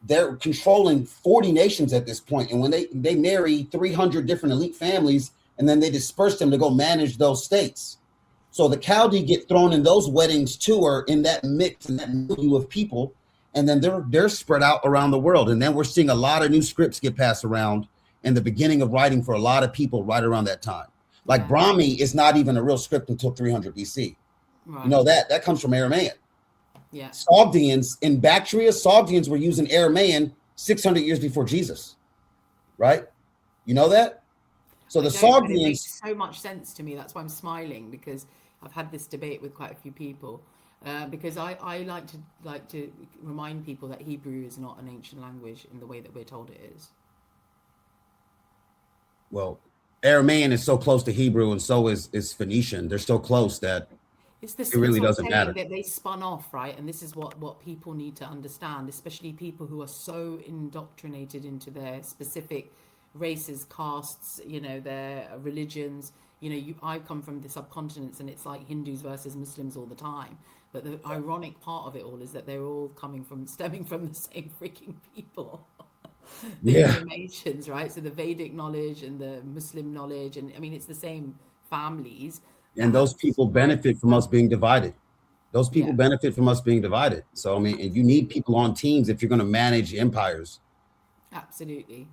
they're controlling 40 nations at this point. And when they marry 300 different elite families, and then they disperse them to go manage those states. So the Chaldee get thrown in those weddings too, or in that mix and that milieu of people. And then they're spread out around the world. And then we're seeing a lot of new scripts get passed around, and the beginning of writing for a lot of people right around that time. Like Brahmi is not even a real script until 300 BC. Right. You know, that comes from Aramaean. Yeah. Sogdians in Bactria, Sogdians were using Aramaean 600 years before Jesus. Right? You know that? So the Sogdians. It makes so much sense to me. That's why I'm smiling, because I've had this debate with quite a few people. Because I like to remind people that Hebrew is not an ancient language in the way that we're told it is. Well, Aramaean is so close to Hebrew, and so is Phoenician. They're so close that it really doesn't matter. That they spun off, right? And this is what people need to understand, especially people who are so indoctrinated into their specific races, castes, their religions. I come from the subcontinents, and it's like Hindus versus Muslims all the time. But the ironic part of it all is that they're all stemming from the same freaking people. The informations, right? So the Vedic knowledge and the Muslim knowledge, and I mean, it's the same families. And those people benefit from us being divided. Those people benefit from us being divided. So, I mean, you need people on teams if you're going to manage empires. Absolutely.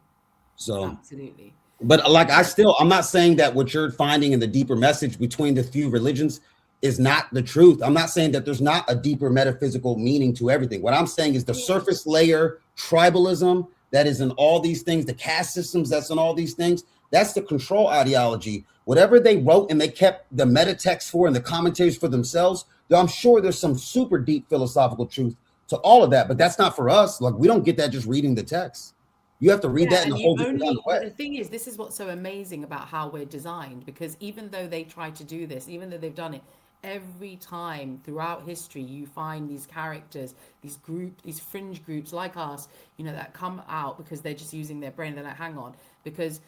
So, absolutely. But like, I'm not saying that what you're finding in the deeper message between the few religions is not the truth. I'm not saying that there's not a deeper metaphysical meaning to everything. What I'm saying is the surface layer tribalism that is in all these things, the caste systems that's in all these things, that's the control ideology. Whatever they wrote and they kept the meta text for and the commentaries for themselves, I'm sure there's some super deep philosophical truth to all of that, but that's not for us. Like, we don't get that just reading the text. You have to read that in a whole different kind of way. The thing is, this is what's so amazing about how we're designed, because even though they try to do this, even though they've done it, every time throughout history, you find these characters, these fringe groups like us, that come out because they're just using their brain. They're like, hang on, because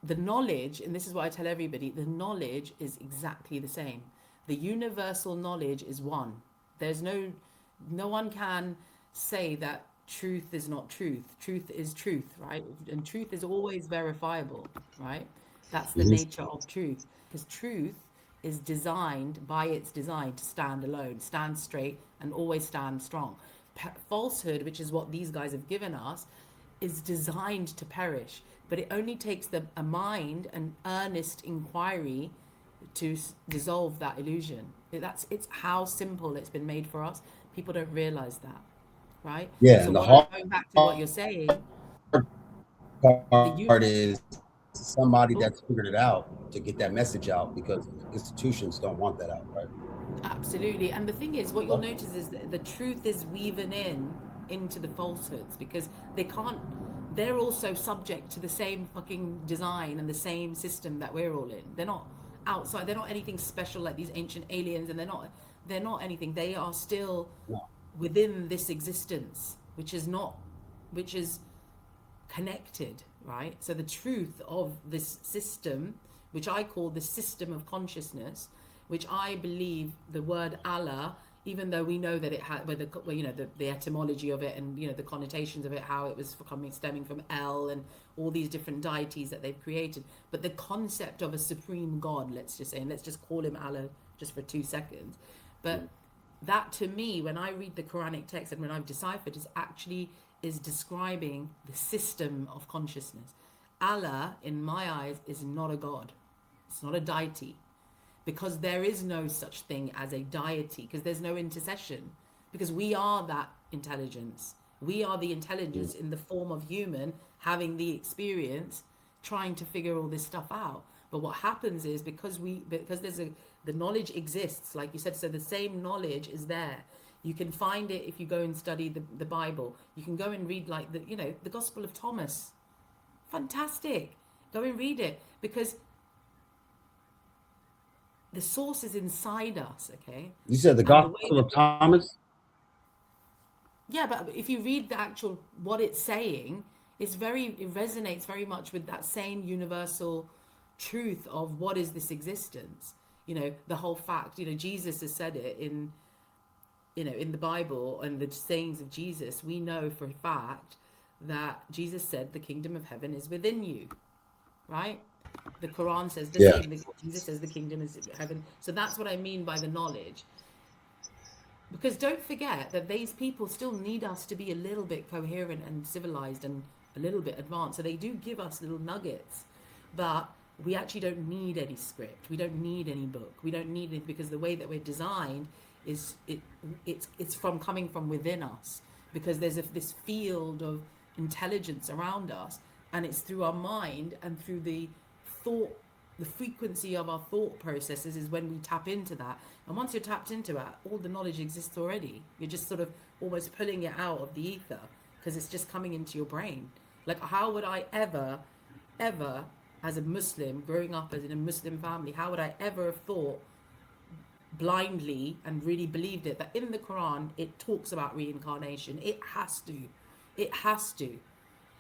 the knowledge, and this is what I tell everybody, the knowledge is exactly the same. The universal knowledge is one. There's no one can say that truth is not truth. Truth is truth, right? And truth is always verifiable, right? That's the nature of truth, because truth is designed by its design to stand alone, stand straight, and always stand strong. Falsehood, which is what these guys have given us, is designed to perish, but it only takes a mind, an earnest inquiry to dissolve that illusion. It's how simple it's been made for us. People don't realize that, right? Yeah, So and the what I'm hard going back to what you're saying, the part you is somebody oh, that's figured it out to get that message out, because institutions don't want that out, right? absolutely. And the thing is, what you'll notice is that the truth is weaving into the falsehoods because they're also subject to the same fucking design and the same system that we're all in. They're not outside, they're not anything special like these ancient aliens, and they're not anything. They are still No. within this existence, which is connected, right? So the truth of this system, which I call the system of consciousness, which I believe the word Allah, even though we know that it had, the etymology of it and the connotations of it, how it was stemming from El and all these different deities that they've created, but the concept of a supreme God, let's just say, and let's just call him Allah just for 2 seconds, but that to me, when I read the Quranic text and when I've deciphered, is describing the system of consciousness. Allah, in my eyes, is not a god. It's not a deity. Because there is no such thing as a deity, because there's no intercession. Because we are that intelligence. We are the intelligence in the form of human, having the experience, trying to figure all this stuff out. But what happens is because the knowledge exists, like you said, so the same knowledge is there. You can find it if you go and study the Bible. You can go and read like the Gospel of Thomas. Fantastic. Go and read it because the source is inside us, okay? You said the And the way Gospel that of Thomas? yeah, but if you read the actual what it's saying, it resonates very much with that same universal truth of what is this existence. The whole fact, Jesus has said it in the Bible and the sayings of Jesus. We know for a fact that Jesus said the kingdom of heaven is within you, right? The Quran says the Yeah. same. Jesus says the kingdom is heaven. So that's what I mean by the knowledge. Because don't forget that these people still need us to be a little bit coherent and civilized and a little bit advanced. So they do give us little nuggets, but we actually don't need any script. We don't need any book. We don't need it because the way that we're designed it's from coming from within us, because there's this field of intelligence around us, and it's through our mind and through thought the frequency of our thought processes is when we tap into that. And once you're tapped into it, all the knowledge exists already. You're just sort of almost pulling it out of the ether because it's just coming into your brain. Like, how would I ever as a Muslim growing up as in a Muslim family, how would I ever have thought blindly and really believed it that in the Quran it talks about reincarnation? It has to.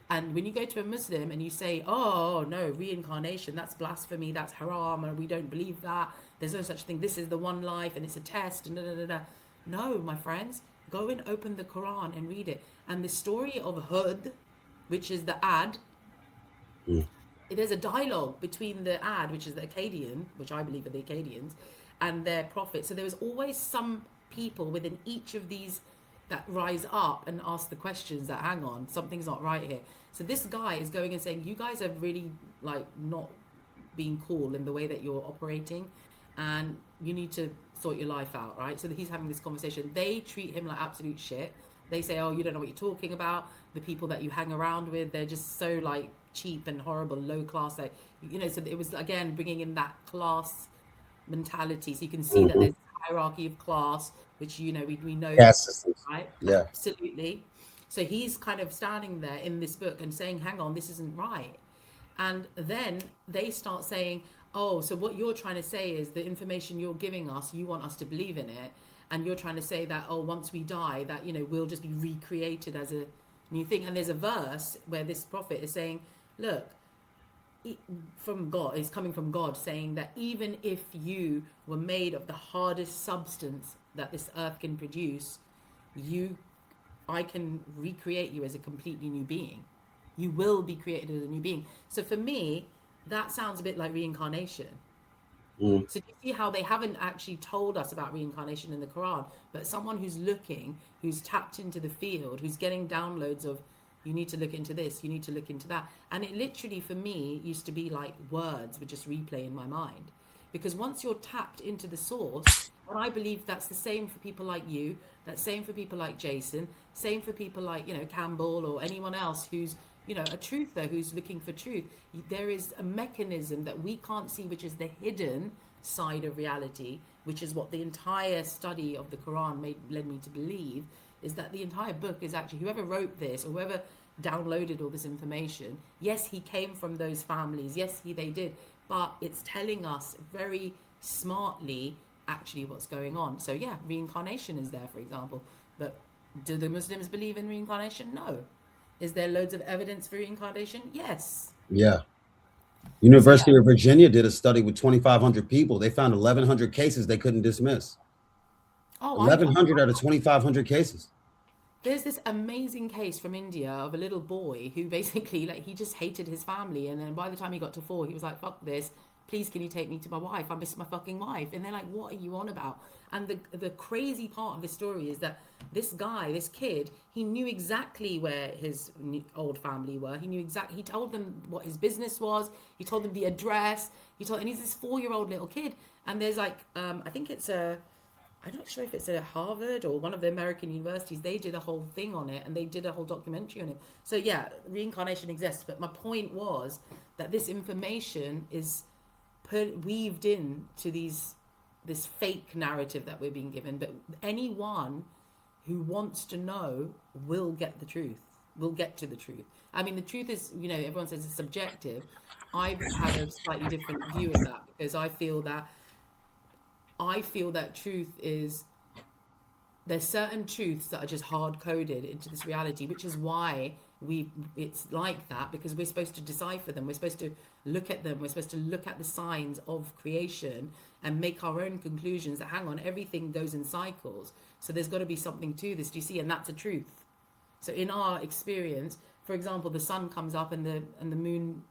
And when you go to a Muslim and you say, oh no, reincarnation, that's blasphemy, that's haram, and we don't believe that, there's no such thing, this is the one life and it's a test, and da, da, da, da. No, my friends, go and open the Quran and read it. And the story of Hud, which is the Ad, there's a dialogue between the Ad, which is the Akkadian, which I believe are the Akkadians, and their prophet. So there was always some people within each of these that rise up and ask the questions that, hang on, something's not right here. So this guy is going and saying, you guys are really like not being cool in the way that you're operating, and you need to sort your life out, right? So he's having this conversation. They treat him like absolute shit. They say, oh, you don't know what you're talking about. The people that you hang around with, they're just so like cheap and horrible, low class. Like, so it was again bringing in that class mentality. So you can see that Mm-hmm. there's hierarchy of class, which we know, Caste systems. right? Yeah. Absolutely. So he's kind of standing there in this book and saying, hang on, this isn't right. And then they start saying, oh, so what you're trying to say is the information you're giving us, you want us to believe in it. And you're trying to say that, oh, once we die, that, we'll just be recreated as a new thing. And there's a verse where this prophet is saying, look, from God, is coming from God, saying that even if you were made of the hardest substance that this earth can produce, I can recreate you as a completely new being. You will be created as a new being. So for me, that sounds a bit like reincarnation. Mm. So do you see how they haven't actually told us about reincarnation in the Quran, but someone who's looking, who's tapped into the field, who's getting downloads of, you need to look into this, you need to look into that. And it literally, for me, used to be like words would just replay in my mind. Because once you're tapped into the source, and I believe that's the same for people like you, that's same for people like Jason, same for people like, Campbell or anyone else who's, a truther who's looking for truth. There is a mechanism that we can't see, which is the hidden side of reality, which is what the entire study of the Quran led me to believe, is that the entire book is actually, whoever wrote this or whoever downloaded all this information, yes, he came from those families, yes, they did, but it's telling us very smartly actually what's going on. So yeah, reincarnation is there, for example, but do the Muslims believe in reincarnation? No. Is there loads of evidence for reincarnation? Yes. Yeah. So yeah, University of Virginia did a study with 2,500 people. They found 1,100 cases they couldn't dismiss. oh, I know. 1,100 out of 2,500 cases. There's this amazing case from India of a little boy who basically, like, he just hated his family, and then by the time he got to 4, he was like, "Fuck this! Please, can you take me to my wife? I miss my fucking wife." And they're like, "What are you on about?" And the crazy part of the story is that this guy, this kid, he knew exactly where his old family were. He knew exactly. He told them what his business was. He told them the address. And he's this 4-year-old little kid. And there's like, I think it's a. I'm not sure if it's at Harvard or one of the American universities. They did a whole thing on it and they did a whole documentary on it. So yeah, reincarnation exists. But my point was that this information is weaved in to this fake narrative that we're being given. But anyone who wants to know will get the truth. Will get to the truth. I mean, the truth is, everyone says it's subjective. I have a slightly different view of that because I feel that truth is, there's certain truths that are just hard coded into this reality, which is why it's like that, because we're supposed to decipher them, we're supposed to look at them, we're supposed to look at the signs of creation and make our own conclusions that, hang on, everything goes in cycles, so there's got to be something to this, do you see? And that's a truth. So in our experience, for example, the sun comes up and the moon,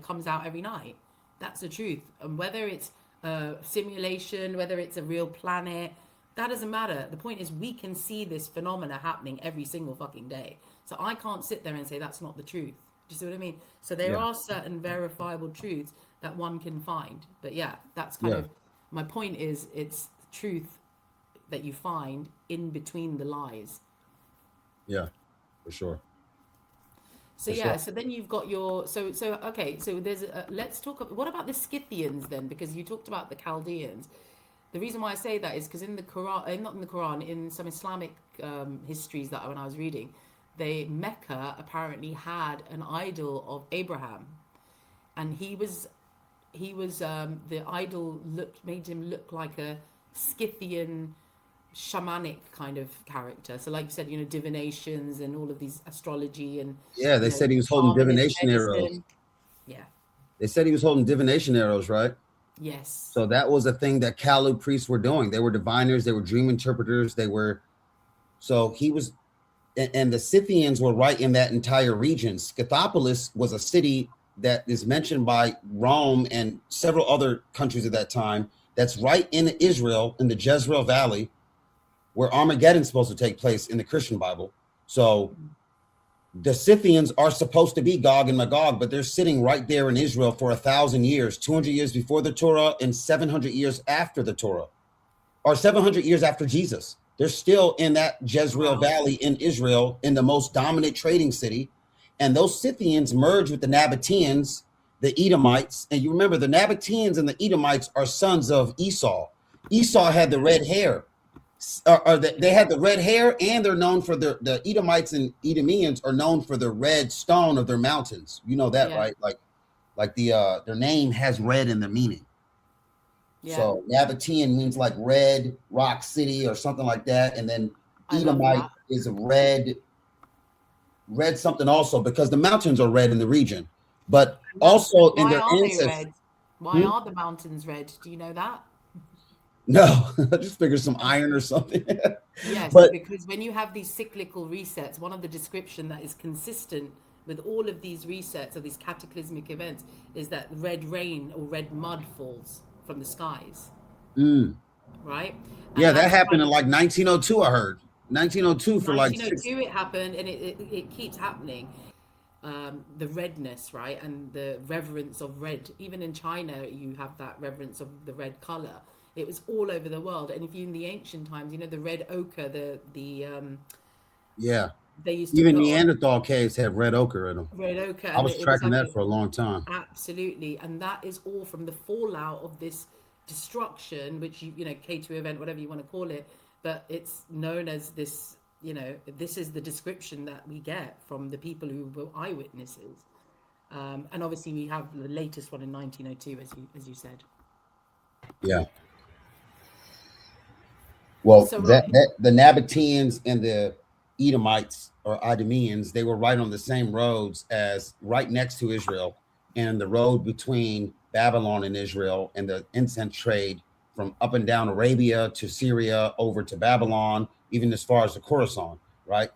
comes out every night. That's the truth. And whether it's a simulation, whether it's a real planet, that doesn't matter. The point is, we can see this phenomena happening every single fucking day. So I can't sit there and say that's not the truth. Do you see what I mean? So there Yeah. are certain verifiable truths that one can find. But yeah, that's kind Yeah. of my point, is it's truth that you find in between the lies. Yeah. For sure. So For yeah, sure. so then you've got your so okay, so there's let's talk what about the Scythians then, because you talked about the Chaldeans. The reason why I say that is because in the Quran, not in the Quran, in some Islamic histories that when I was reading, Mecca apparently had an idol of Abraham, and he was the idol made him look like a Scythian shamanic kind of character. So like you said, divinations and all of these astrology and Yeah. They said he was holding shamanist divination arrows. medicine. Yeah. They said he was holding divination arrows, right? Yes. So that was a thing that Kalu priests were doing. They were diviners. They were dream interpreters. So he was, and the Scythians were right in that entire region. Scythopolis was a city that is mentioned by Rome and several other countries at that time. That's right in Israel, in the Jezreel Valley, where Armageddon's supposed to take place in the Christian Bible. So the Scythians are supposed to be Gog and Magog, but they're sitting right there in Israel for 1,000 years, 200 years before the Torah and 700 years after the Torah, or 700 years after Jesus. They're still in that Jezreel Wow. Valley in Israel, in the most dominant trading city. And those Scythians merged with the Nabateans, the Edomites. And you remember the Nabateans and the Edomites are sons of Esau. Esau had the red hair. They had the red hair, and they're known for the Edomites and Edomians are known for the red stone of their mountains. You know that, Yeah. right? Like their name has red in the meaning. Yeah. So Nabatean means like red rock city or something like that, and then I love Edomite that. is a red something also because the mountains are red in the region, but And also in why their are they ancestors. red? Why Hmm? are the mountains red? Do you know that? No, I just figured some iron or something. Yes, But because when you have these cyclical resets, one of the description that is consistent with all of these resets of these cataclysmic events is that red rain or red mud falls from the skies, Mm. right? Yeah, And that that's happened kind in of like 1902. I heard 1902 for like 6. 1902 it happened, and it keeps happening. The redness, right, and the reverence of red. Even in China, you have that reverence of the red color. It was all over the world, and if you in the ancient times, the red ochre, Yeah, they used to even put on Neanderthal caves had red ochre in them. red ochre, I and was it was tracking like that for a long time. absolutely, and that is all from the fallout of this destruction, which K2 event, whatever you want to call it, but it's known as this. This is the description that we get from the people who were eyewitnesses. And obviously, we have the latest one in 1902, as you said. Yeah. Well, So that right, that the Nabateans and the Edomites or Idumeans, they were right on the same roads as right next to Israel, and the road between Babylon and Israel, and the incense trade from up and down Arabia to Syria over to Babylon, even as far as the Khorasan, right?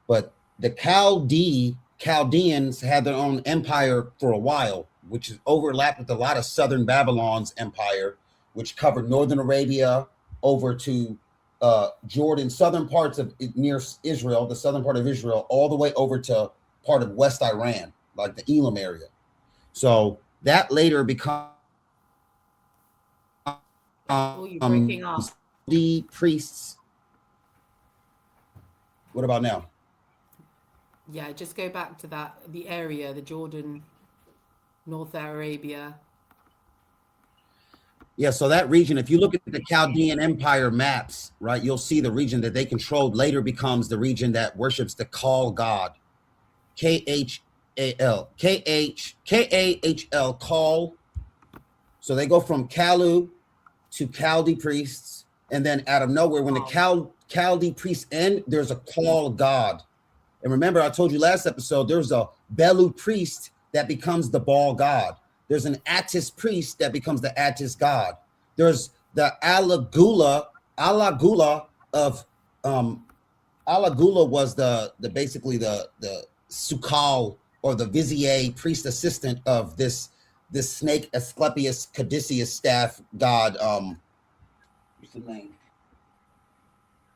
But the Chaldeans had their own empire for a while, which is overlapped with a lot of southern Babylon's empire, which covered northern Arabia over to Jordan, southern parts of near Israel, the southern part of Israel, all the way over to part of West Iran, like the Elam area. So that later becomes oh, you're breaking up. the priests. What about now? Yeah, just go back to the area, the Jordan, North Arabia. Yeah, so that region, if you look at the Chaldean Empire maps, right, you'll see the region that they controlled later becomes the region that worships the Khal god, Khahl, Khal. So they go from Kalu to Chalde priests, and then out of nowhere, when the Wow. Chalde priests end, there's a Khal god. And remember, I told you last episode, there's a Belu priest that becomes the Baal god. There's an Attis priest that becomes the Attis god. There's the Alagula of Alagula was the basically the Sukal or the Vizier priest assistant of this snake Asclepius Caduceus staff god. What's the name?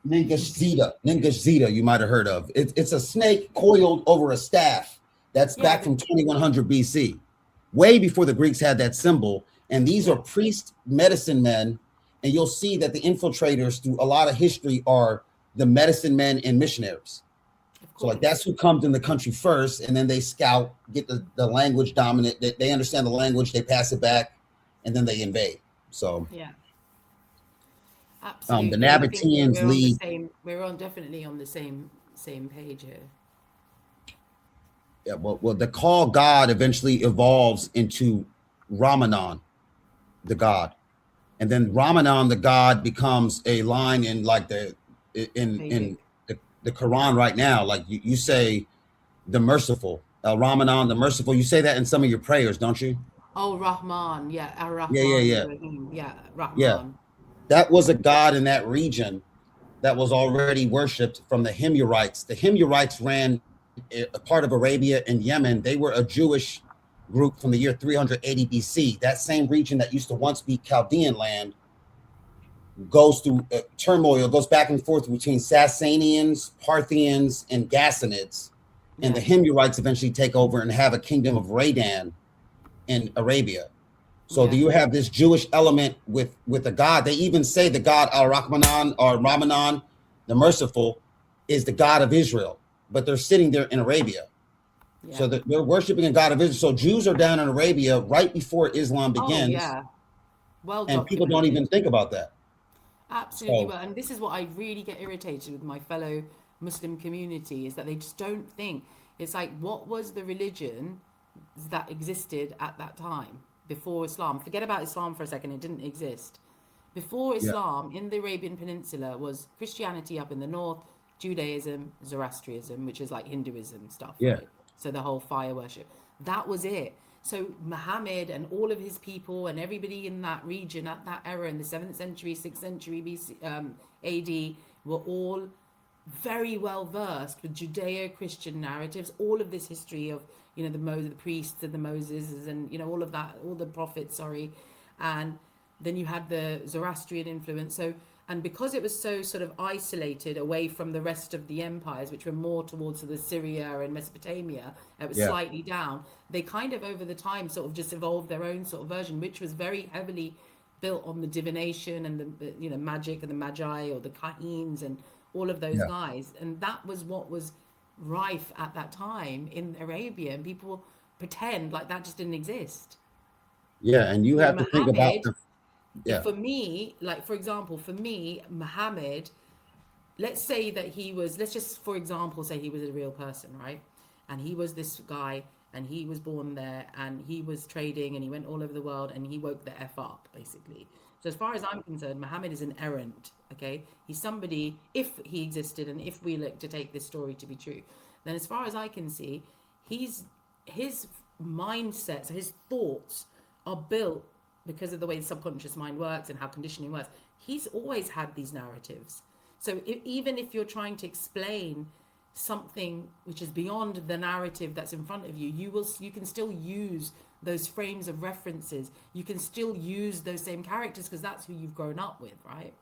Ningashzida, you might have heard of. It's a snake coiled over a staff that's Yeah, back from 2100 BC, way before the Greeks had that symbol. And these are yeah, priest medicine men. And you'll see that the infiltrators through a lot of history are the medicine men and missionaries. of So like course. that's who comes in the country first, and then they scout, get the language dominant. They understand the language, they pass it back, and then they invade. So Yeah, the absolutely. I think Nabateans we're on the lead. same. We're on definitely on the same page here. Yeah, well, the call God eventually evolves into Ramanan, the God, and then Ramanan, the God, becomes a line in like in Vedic. the Quran right now. Like you say, the merciful, Ramanan, the merciful. You say that in some of your prayers, don't you? Oh, Rahman. Yeah, Ar Yeah, yeah, Rahman yeah, Rahim. Yeah, yeah. Rahman. That was a God in that region that was already worshipped from the Himyarites. The Himyarites ran a part of Arabia and Yemen. They were a Jewish group from the year 380 BC. That same region that used to once be Chaldean land goes through turmoil, goes back and forth between Sassanians, Parthians, and Gassanids. And Yeah, the Himyarites eventually take over and have a kingdom of Radan in Arabia. So do yeah, you have this Jewish element with the God? They even say the God Al-Rahmanan or Ramanan, the merciful, is the God of Israel, but they're sitting there in Arabia. yeah. So they're worshiping a God of Israel. So Jews are down in Arabia right before Islam Oh, begins, yeah. Well and people don't even documented. think about that. Absolutely So well. And this is what I really get irritated with my fellow Muslim community is that they just don't think. It's like, what was the religion that existed at that time before Islam? Forget about Islam for a second, it didn't exist. Before yeah, Islam, in the Arabian Peninsula, was Christianity up in the north, Judaism, Zoroastrianism, which is like Hinduism stuff, yeah, right? So the whole fire worship. That was it. So Muhammad and all of his people and everybody in that region at that era in the 7th century, 6th century BC, AD were all very well versed with Judeo-Christian narratives, all of this history of, you know, the priests and the Moses and, you know, all of that, all the prophets, sorry. And then you had the Zoroastrian influence. So, and because it was so sort of isolated away from the rest of the empires, which were more towards the Syria and Mesopotamia, it was Yeah. slightly down. They kind of over the time sort of just evolved their own sort of version, which was very heavily built on the divination and the you know, magic and the magi or the kahins and all of those Yeah. guys. And that was what was rife at that time in Arabia, and people pretend like that just didn't exist. Yeah. And you So have to think about Muhammad, the, yeah. for me, like for example, for me, Muhammad, let's say that he was, let's just for example say he was a real person, right? And he was this guy and he was born there and he was trading and he went all over the world and he woke the F up, basically. So as far as I'm concerned, Muhammad is an errant, okay? He's somebody, if he existed and if we look to take this story to be true, then as far as I can see, he's his mindset, so his thoughts are built because of the way the subconscious mind works and how conditioning works. He's always had these narratives. So even if you're trying to explain something which is beyond the narrative that's in front of you, you can still use those frames of references. You can still use those same characters because that's who you've grown up with, right?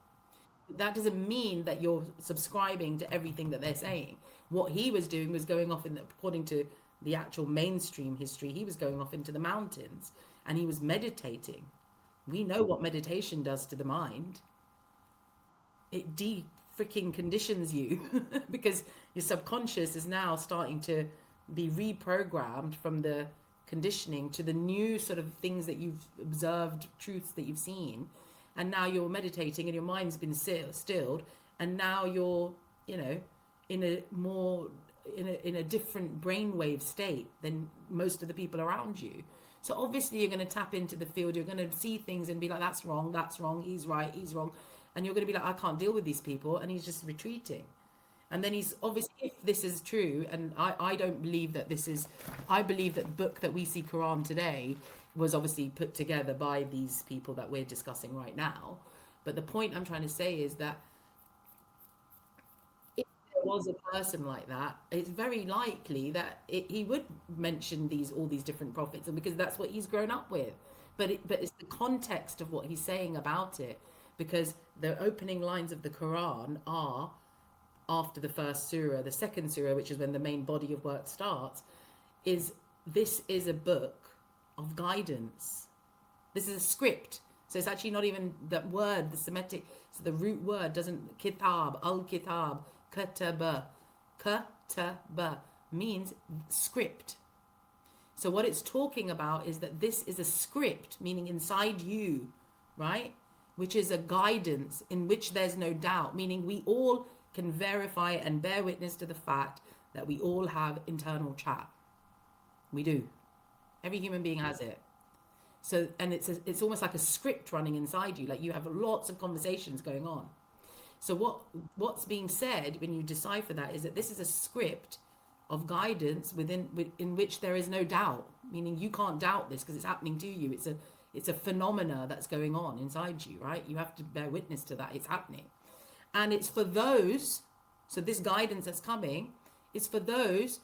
That doesn't mean that you're subscribing to everything that they're saying. What he was doing was going off in, according to the actual mainstream history, he was going off into the mountains and he was meditating. We know what meditation does to the mind. It freaking conditions you because your subconscious is now starting to be reprogrammed from the conditioning to the new sort of things that you've observed, truths that you've seen, and now you're meditating and your mind's been stilled, and now you're, you know, in a more in a different brainwave state than most of the people around you. So obviously you're going to tap into the field, you're going to see things and be like, that's wrong, he's right, he's wrong. And you're going to be like, I can't deal with these people. And he's just retreating. And then he's obviously, if this is true, and I don't believe that this is, I believe that the book that we see Quran today was obviously put together by these people that we're discussing right now. But the point I'm trying to say is that if there was a person like that, it's very likely that he would mention all these different prophets, and because that's what he's grown up with. But it's the context of what he's saying about it, because the opening lines of the Quran are after the first surah. The second surah, which is when the main body of work starts, this is a book of guidance. This is a script. So it's actually not even that word, the Semitic, so the root word doesn't, kitab, al-kitab, kataba means script. So what it's talking about is that this is a script, meaning inside you, right? Which is a guidance in which there's no doubt, meaning we all can verify and bear witness to the fact that we all have internal chat. We do. Every human being has it. So, and it's almost like a script running inside you, like you have lots of conversations going on. So what's being said when you decipher that is that this is a script of guidance in which there is no doubt, meaning you can't doubt this because it's happening to you. It's a phenomena that's going on inside you, right? You have to bear witness to that. It's happening. And it's for those, so this guidance that's coming is for those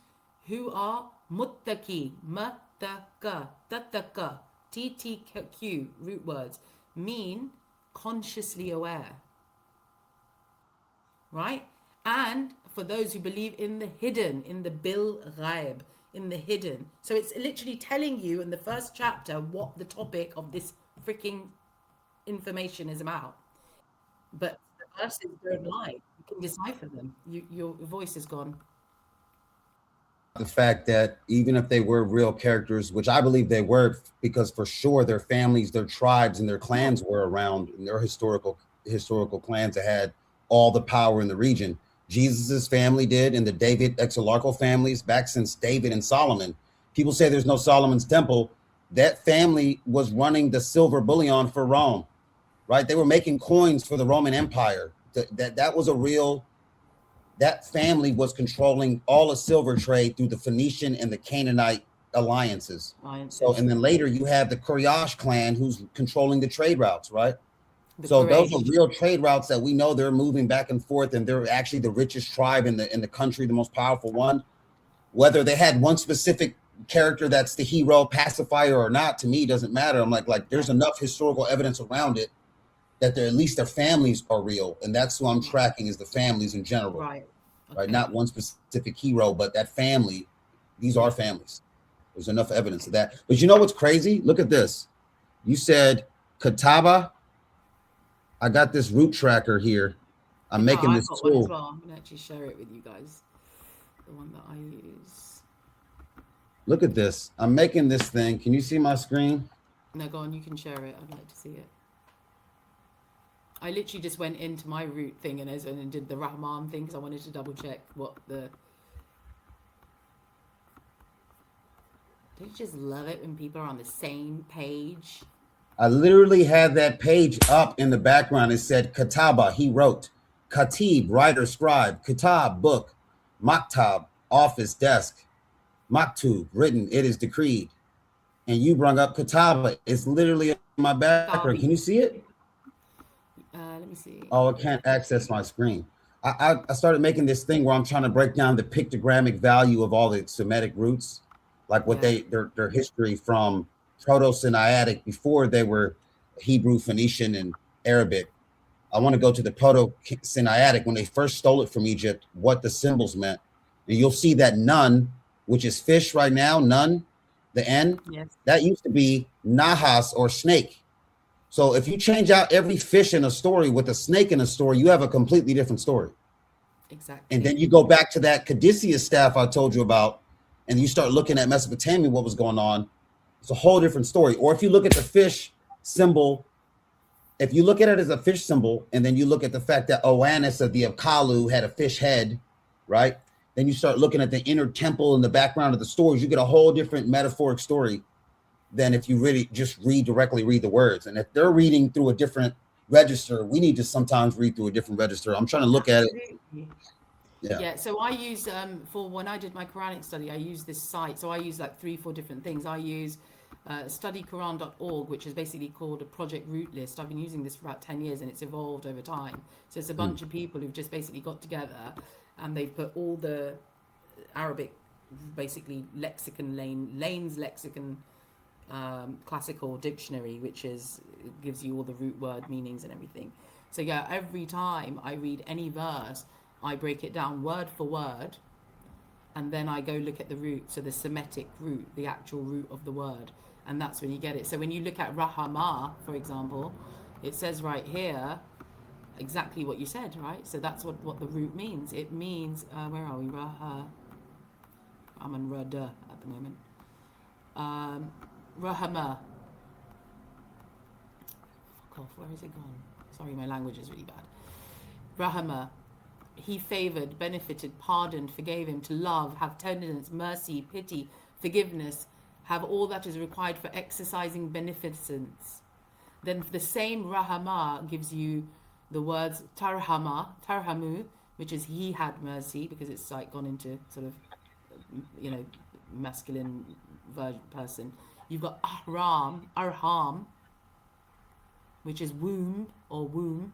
who are muttaqi, muttaqa, tattaqa, TTQ, root words, mean consciously aware, right? And for those who believe in the hidden, in the bil ghaib, in the hidden. So it's literally telling you in the first chapter what the topic of this freaking information is about. But the verses don't lie. You can decipher them. Your voice is gone. The fact that even if they were real characters, which I believe they were, because for sure their families, their tribes, and their clans were around, and their historical clans that had all the power in the region. Jesus's family did, and the David exarchal families back since David and Solomon. People say there's no Solomon's temple. That family was running the silver bullion for Rome, right? They were making coins for the Roman Empire. That was a real. That family was controlling all the silver trade through the Phoenician and the Canaanite alliances. So, and then later you have the Quraysh clan who's controlling the trade routes, right? The So those are Quraysh. real trade routes that we know they're moving back and forth, and they're actually the richest tribe in the country, the most powerful one. Whether they had one specific character that's the hero pacifier or not, to me doesn't matter. I'm like Yeah. there's enough historical evidence around it that they're, at least their families are real, and that's who I'm tracking is the families in general, Right. right? Okay. Not one specific hero, but that family. These are Yeah. families. There's enough evidence Okay. of that. But you know what's crazy? Look at this. You said Kataba. I got this root tracker here. I'm No, making I've this got one as tool. well. I'm gonna actually share it with you guys. The one that I use. Look at this. I'm making this thing. Can you see my screen? No, go on. You can share it. I'd like to see it. I literally just went into my root thing and did the Rahman thing because I wanted to double check what the. Don't you just love it when people are on the same page? I literally had that page up in the background. It said Kataba, he wrote. Katib, writer, scribe. Kitab, book. Maktab, office, desk. Maktub, written, it is decreed. And you brought up Kataba. It's literally in my background. Can Kitabi. you see it? Let me see. Oh, I can't access my screen. I started making this thing where I'm trying to break down the pictogrammic value of all the Semitic roots, like what Yeah. their history from Proto-Sinaitic before they were Hebrew, Phoenician, and Arabic. I want to go to the Proto-Sinaitic when they first stole it from Egypt, what the symbols meant. And you'll see that nun, which is fish right now, nun, the N, Yes. that used to be nahas or snake. So if you change out every fish in a story with a snake in a story, you have a completely different story. Exactly. And then you go back to that Caduceus staff I told you about, and you start looking at Mesopotamia, what was going on. It's a whole different story. Or if you look at the fish symbol, if you look at it as a fish symbol, and then you look at the fact that Oannes of the Kalu had a fish head, right? Then you start looking at the inner temple in the background of the stories, you get a whole different metaphoric story than if you really just read the words. And if they're reading through a different register, we need to sometimes read through a different register. I'm trying to look at it. Absolutely. Yeah. Yeah, so I use for when I did my Quranic study, I use this site. So I use like 3-4 different things. I use studyquran.org, which is basically called a project root list. I've been using this for about 10 years and it's evolved over time. So it's a bunch of people who've just basically got together and they've put all the Arabic, basically lexicon Lane's lexicon classical dictionary, which gives you all the root word meanings and everything. So yeah, every time I read any verse, I break it down word for word, and then I go look at the root, so the Semitic root, the actual root of the word, and that's when you get it. So when you look at Rahama, for example, it says right here exactly what you said, right? So that's what the root means. It means, where are we? I'm on Rada at the moment. Rahama. Fuck off, where is it gone? Sorry, my language is really bad. Rahama. He favored, benefited, pardoned, forgave him, to love, have tenderness, mercy, pity, forgiveness, have all that is required for exercising beneficence. Then the same Rahama gives you the words tarhamu, which is he had mercy, because it's like gone into sort of, masculine person. You've got arham, which is womb or womb,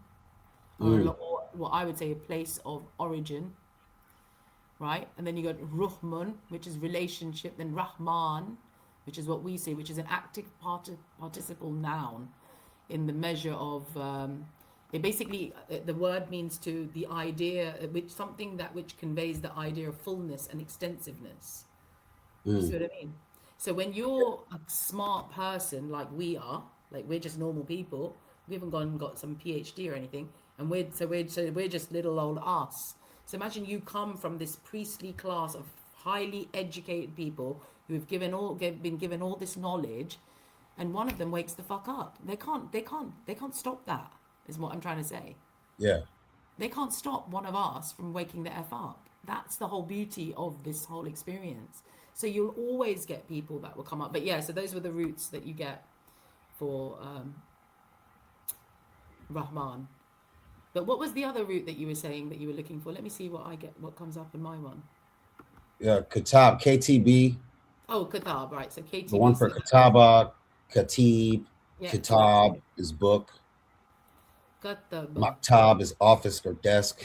or what I would say a place of origin, right? And then you got ruhmun, which is relationship, then rahman, which is what we say, which is an active participle noun in the measure of it basically the word means to the idea, which something that which conveys the idea of fullness and extensiveness. You see what I mean? So when you're a smart person like we are, like we're just normal people, we haven't gone and got some PhD or anything, and we're just little old us. So imagine you come from this priestly class of highly educated people who have been given all this knowledge, and one of them wakes the fuck up. They can't stop that. Is what I'm trying to say. Yeah. They can't stop one of us from waking the F up. That's the whole beauty of this whole experience. So you'll always get people that will come up. But yeah, so those were the roots that you get for Rahman. But what was the other root that you were saying that you were looking for? Let me see what comes up in my one. Yeah, Katab, KTB. Oh, Katab, right. So KTB. The one for Kataba, Katib, Yeah, Kitab is book. Kataba. Maktab is office or desk.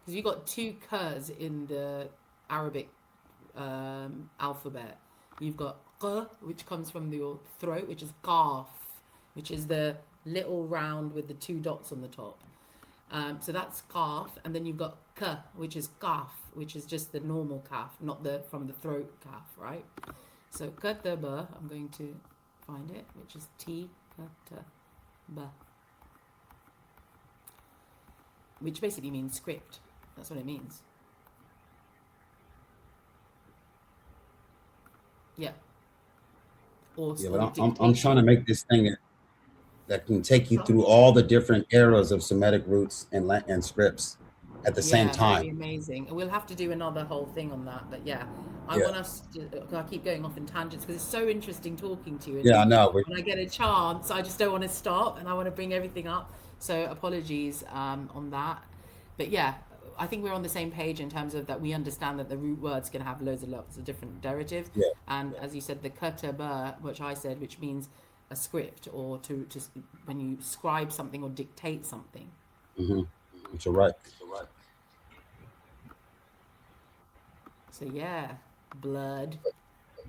Because you've got two k's in the Arabic alphabet. You've got q, which comes from your throat, which is kaf, which is the little round with the two dots on the top. So that's kaf, and then you've got k, which is kaf, which is just the normal kaf, not the from the throat kaf, right? So kataba, I'm going to find it, which is t kataba, which basically means script. That's what it means. Yeah. Or Yeah, or but I'm trying to dictation. make this thing that can take you through all the different eras of Semitic roots and scripts at the same Yeah, that'd time. be amazing. We'll have to do another whole thing on that. But yeah, I Yeah, want us to. 'Cause I keep going off in tangents because it's so interesting talking to you. And yeah, I just know. when I get a chance, I just don't want to stop and I want to bring everything up. So apologies on that. But yeah, I think we're on the same page in terms of that we understand that the root words can have lots of different derivatives. Yeah, And as you said, the kataba, which I said, which means a script or to when you scribe something or dictate something. mm-hmm. You're right. So yeah, blood.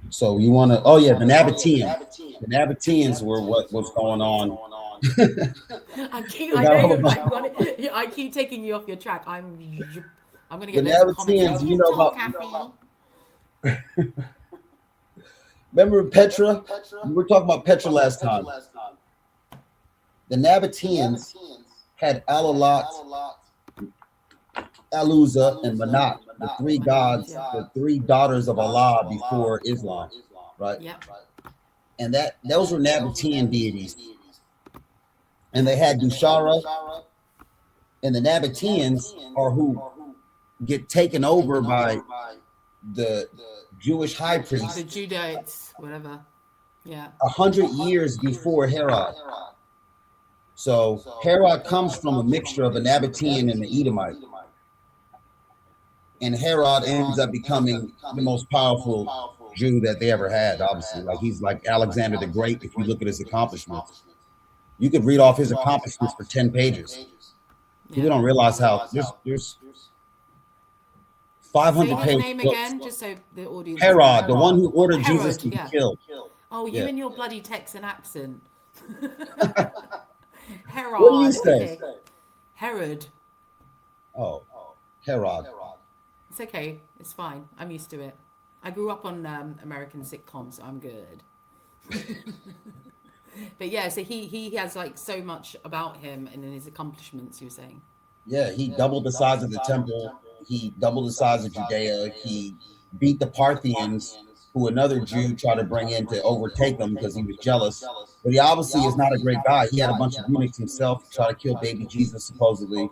So you want to? Oh yeah, the Nabateans. The Nabateans were what was going on. I Forgot know all you're about like running. I keep taking you off your track. I'm gonna the get loads of comments saying Nabateans. You keep know talking, about? Kathy. Remember Petra? We were talking about Petra last time. The Nabateans had Alalat, Aluza, and Manat, the three Manat, gods, yeah. the three daughters of Allah before Islam, right? Yep. And that those were Nabatean deities, and they had Dushara, and the Nabateans are who get taken over by the Jewish high The priest Judahites, whatever. Yeah. 100 years before Herod. So Herod comes from a mixture of a Nabatean and an Edomite, and Herod ends up becoming the most powerful Jew that they ever had. Obviously, like he's like Alexander the Great. If you look at his accomplishments, you could read off his accomplishments for 10 pages. Yeah. People don't realize how there's Say 500 his page name books. again, just so the audience can. Herod, the one who ordered Jesus Herod, to be yeah. killed. Oh, you Yeah. and your bloody Texan accent. What do you Herod. say? Okay. Herod. Oh, Herod. It's okay. It's fine. I'm used to it. I grew up on American sitcoms, so I'm good. But yeah, so he has like so much about him and in his accomplishments. You were saying. Yeah, he doubled the size of the temple. He doubled the size of Judea. He beat the Parthians, who another Jew tried to bring in to overtake him because he was jealous. But he obviously is not a great guy. He had a bunch of eunuchs himself. He tried to kill baby Jesus, supposedly.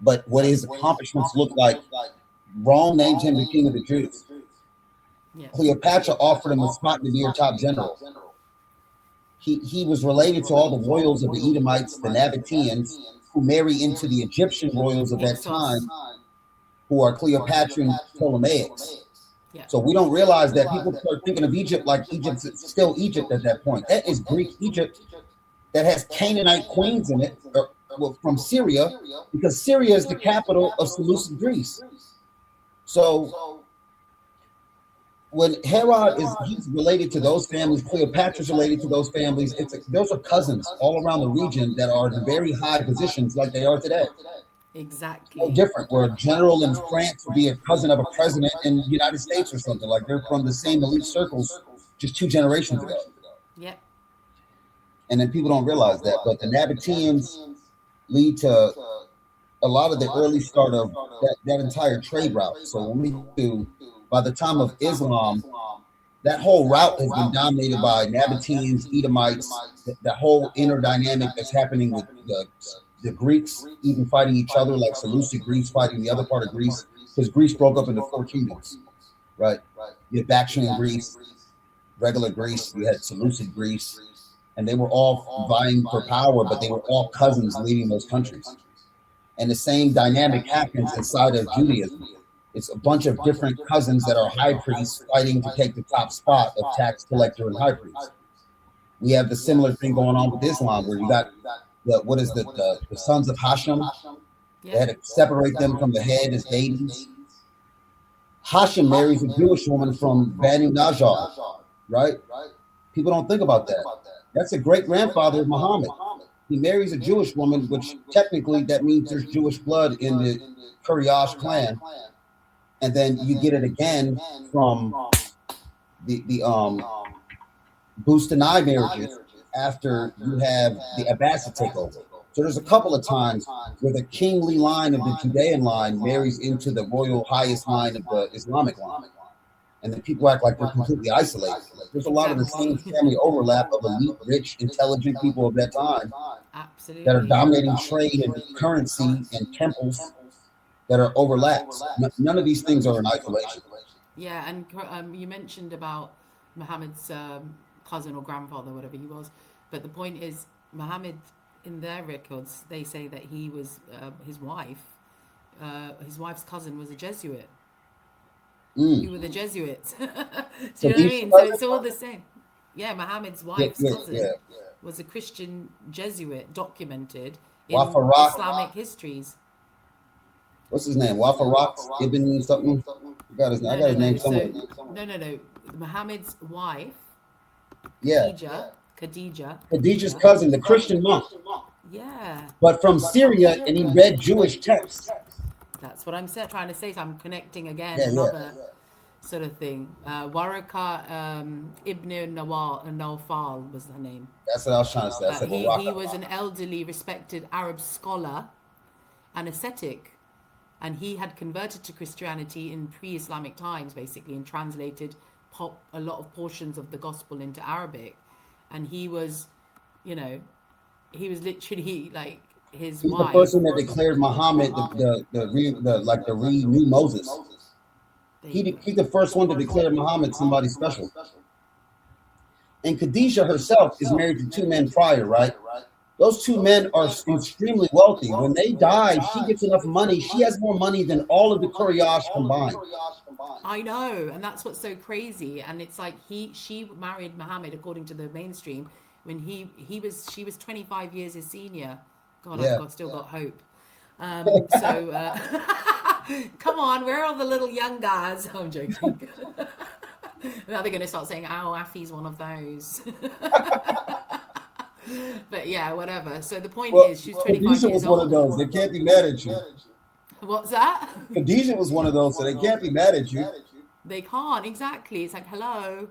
But what his accomplishments look like, Rome named him the king of the Jews. Yeah. Cleopatra offered him a spot to be her top general. He was related to all the royals of the Edomites, the Nabateans, who marry into the Egyptian royals of that Ixos. time, who are Cleopatrian Ptolemaics. Yeah. So we don't realize that people start thinking of Egypt like Egypt's still Egypt at that point. That is Greek Egypt that has Canaanite queens in it, well, from Syria, because Syria is the capital of Seleucid Greece. So when Herod he's related to those families, Cleopatra's related to those families. Those are cousins all around the region that are in very high positions like they are today. No Exactly. different. Where a general in France would be a cousin of a president in the United States or something. Like they're from the same elite circles just 2 generations ago. Yep. And then people don't realize that. But the Nabateans lead to a lot of the early start of that entire trade route. So when we do, by the time of Islam, that whole route has been dominated by Nabateans, Edomites, the whole inner dynamic that's happening with the Greeks even fighting each other, like Seleucid Greece fighting the other part of Greece, because Greece broke up into 4 kingdoms, right? You had Bactrian Greece, regular Greece, you had Seleucid Greece, and they were all vying for power, but they were all cousins leading those countries. And the same dynamic happens inside of Judaism. It's a bunch of different cousins that are high priests fighting to take the top spot of tax collector and high priest. We have the similar thing going on with Islam, where you got what is the sons of Hashem. They Yeah. had to separate them from the head as deities. Hashem marries a Jewish woman from Banu Najjar, right? People don't think about that. That's a great grandfather of Muhammad. He marries a Jewish woman, which technically that means there's Jewish blood in the Quraysh clan, and then you get it again from the Bustani marriages after you have the Abbasid takeover. So there's a couple of times where the kingly line of the Judean line marries into the royal highest line of the Islamic line. And then people act like they're completely isolated. There's a lot of the same Exactly. family overlap of elite, rich, intelligent people of that time that are Absolutely. dominating trade and currency and temples that are overlapped. None of these things are in isolation. Yeah, and you mentioned about Muhammad's cousin or grandfather, whatever he was. But the point is, Muhammad, in their records, they say that he was his wife's cousin was a Jesuit. Mm. Who were the Jesuits? Do So you know what I these mean? So it's all the same. Yeah, Muhammad's yeah, wife's yeah, cousin yeah. was a Christian Jesuit documented in Wafarak, Islamic histories. what's his name? Wafarak Ibn something. I No, got no, his name no. somewhere. So no. Muhammad's wife, Yeah, Khadija. Khadijah's cousin, the Christian monk, Yeah, but from Syria, and he read Jewish texts. that's what I'm trying to say. So I'm connecting again Yeah, yeah. another sort of thing. Waraka Ibn Nawfal was her name. That's what I was trying to say. I said He Baraka. was an elderly, respected Arab scholar and ascetic, and he had converted to Christianity in pre-Islamic times, basically, and translated a lot of portions of the gospel into Arabic. And he was, you know, he was literally like his He's the wife. person that declared Muhammad the new Moses. There you go. He's the first one to declare Muhammad somebody special. And Khadijah herself is married to two men prior, right? Those two men are extremely wealthy. When they die, she gets enough money. She has more money than all of the Quraysh combined. I know, and that's what's so crazy. And it's like she married Muhammad according to the mainstream when she was 25 years his senior. God, Yeah. still got hope. Come on, where are all the little young guys? I'm joking. Now they're going to start saying, "Oh, Afi's one of those." But yeah, whatever. So the point Well, is, she's 25 Khadijah years was one of old. those. They can't be mad at you. What's that? Khadijah was one of those, so they can't be mad at you. They can't, exactly. It's like, hello,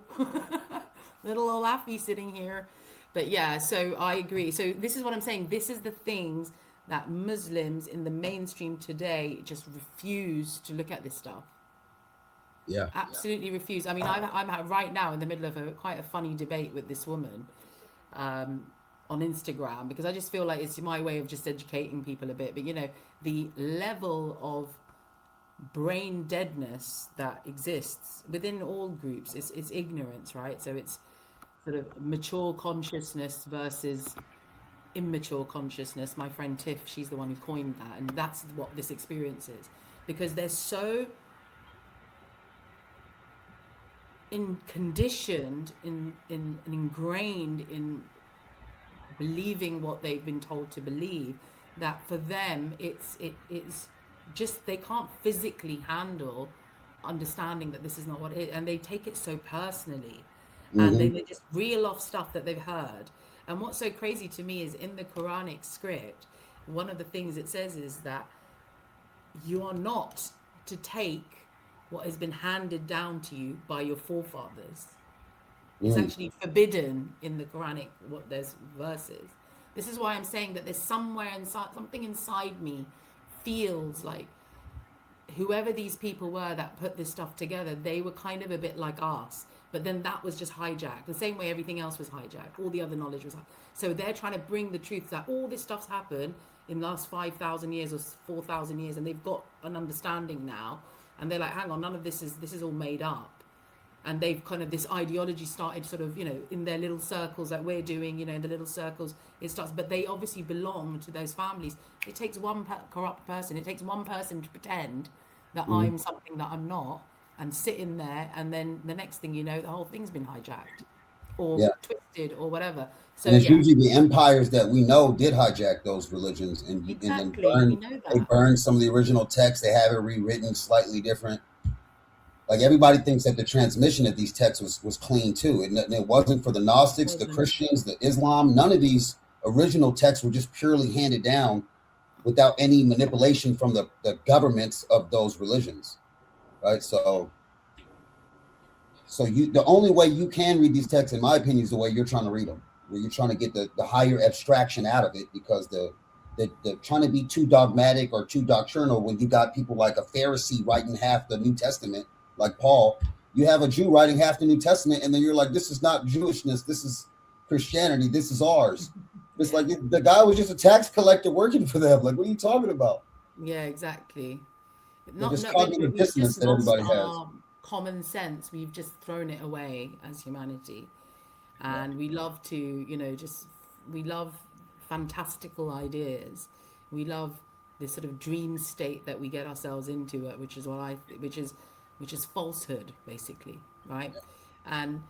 little old Afi sitting here. But yeah, so I agree. So this is what I'm saying. This is the things that Muslims in the mainstream today just refuse to look at this stuff. Yeah. Absolutely refuse. I mean, I'm right now in the middle of quite a funny debate with this woman on Instagram, because I just feel like it's my way of just educating people a bit. But the level of brain deadness that exists within all groups is ignorance, right? So it's sort of mature consciousness versus immature consciousness. My friend Tiff, she's the one who coined that, and that's what this experience is, because they're so conditioned in and ingrained in believing what they've been told to believe, that for them it's just, they can't physically handle understanding that this is not what it is, and they take it so personally, and Mm-hmm. they just reel off stuff that they've heard. And what's so crazy to me is, in the Quranic script, one of the things it says is that you are not to take what has been handed down to you by your forefathers. It's actually forbidden in the Quranic. There's verses. This is why I'm saying that there's somewhere inside, something inside me feels like whoever these people were that put this stuff together, they were kind of a bit like us. But then that was just hijacked, the same way everything else was hijacked. All the other knowledge was hijacked. So they're trying to bring the truth that all this stuff's happened in the last 5,000 years or 4,000 years, and they've got an understanding now. And they're like, hang on, none of this is all made up. And they've kind of, this ideology started sort of, in their little circles like we're doing, in the little circles it starts. But they obviously belong to those families. It takes one corrupt person. It takes one person to pretend that I'm something that I'm not, and sit in there. And then the next thing you know, the whole thing's been hijacked or Yeah. twisted or whatever. So And it's yeah, usually the empires that we know did hijack those religions and then exactly. We know they that. burn some of the original texts. They have it rewritten slightly different. Like everybody thinks that the transmission of these texts was clean too. It wasn't for the Gnostics, the Wasn't. Christians, the Islam. None of these original texts were just purely handed down without any manipulation from the governments of those religions. Right. So you the only way you can read these texts, in my opinion, is the way you're trying to read them, where you're trying to get the higher abstraction out of it, because the trying to be too dogmatic or too doctrinal when you got people like a Pharisee writing half the New Testament, like Paul. You have a Jew writing half the New Testament, and then you're like, this is not Jewishness, this is Christianity, this is ours. It's Yeah. like the guy was just a tax collector working for them. Like, what are you talking about? Yeah, exactly. But Not this not really, cognitive we've dissonance just that lost everybody has. our common sense. We've just thrown it away as humanity. Yeah, And we love to, just we love fantastical ideas. We love this sort of dream state that we get ourselves into, which is which is falsehood, basically, right? And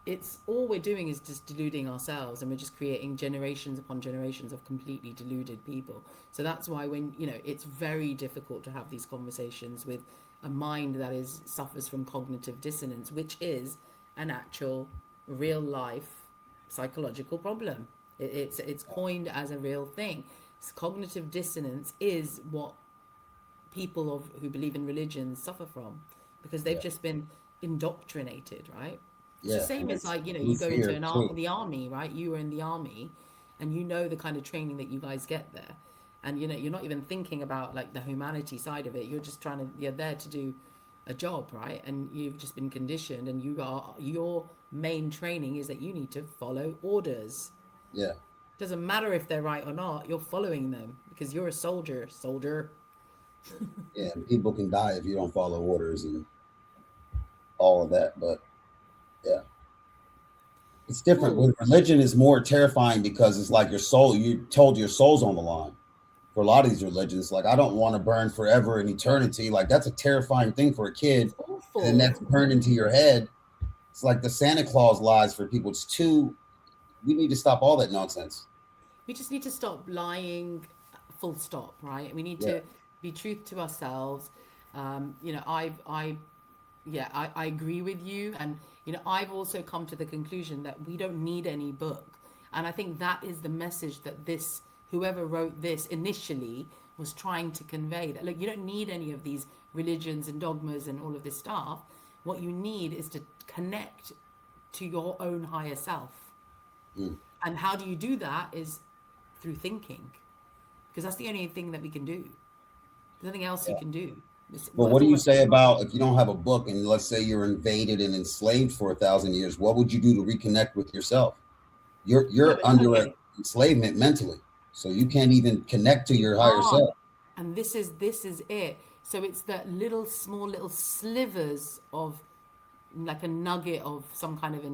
it's all we're doing is just deluding ourselves, and we're just creating generations upon generations of completely deluded people. So that's why when it's very difficult to have these conversations with a mind that is suffers from cognitive dissonance, which is an actual real life psychological problem. It's coined as a real thing. Cognitive dissonance is what people who believe in religions suffer from, because they've yeah, just been indoctrinated, right? It's the yeah. same And as, it's like, through you go into fear too. the army, right? You were in the army, and you know the kind of training that you guys get there, and you're not even thinking about like the humanity side of it. You're there to do a job, right? And you've just been conditioned, and your main training is that you need to follow orders. Yeah. Doesn't matter if they're right or not, you're following them because you're a soldier. Yeah, and people can die if you don't follow orders and all of that. But yeah, it's different. Cool. With religion, is more terrifying because it's like your soul. You told your soul's on the line. For a lot of these religions, like, I don't want to burn forever in eternity. Like, that's a terrifying thing for a kid, It's and then that's awful. burned into your head. It's like the Santa Claus lies for people. It's too. We need to stop all that nonsense. We just need to stop lying, full stop, right? We need Yeah, to be truth to ourselves. I agree with you. And, I've also come to the conclusion that we don't need any book. And I think that is the message that whoever wrote this initially was trying to convey, that, look, you don't need any of these religions and dogmas and all of this stuff. What you need is to connect to your own higher self. mm, And how do you do that is through thinking, because that's the only thing that we can do. There's nothing else you yeah. can do. But what It's do you almost say impossible. about if you don't have a book and let's say you're invaded and enslaved for 1,000 years? What would you do to reconnect with yourself? Yeah, You're but under a okay, enslavement mentally, so you can't even connect to you your higher can't. self. And this is it. So it's that little small little slivers of, like, a nugget of some kind of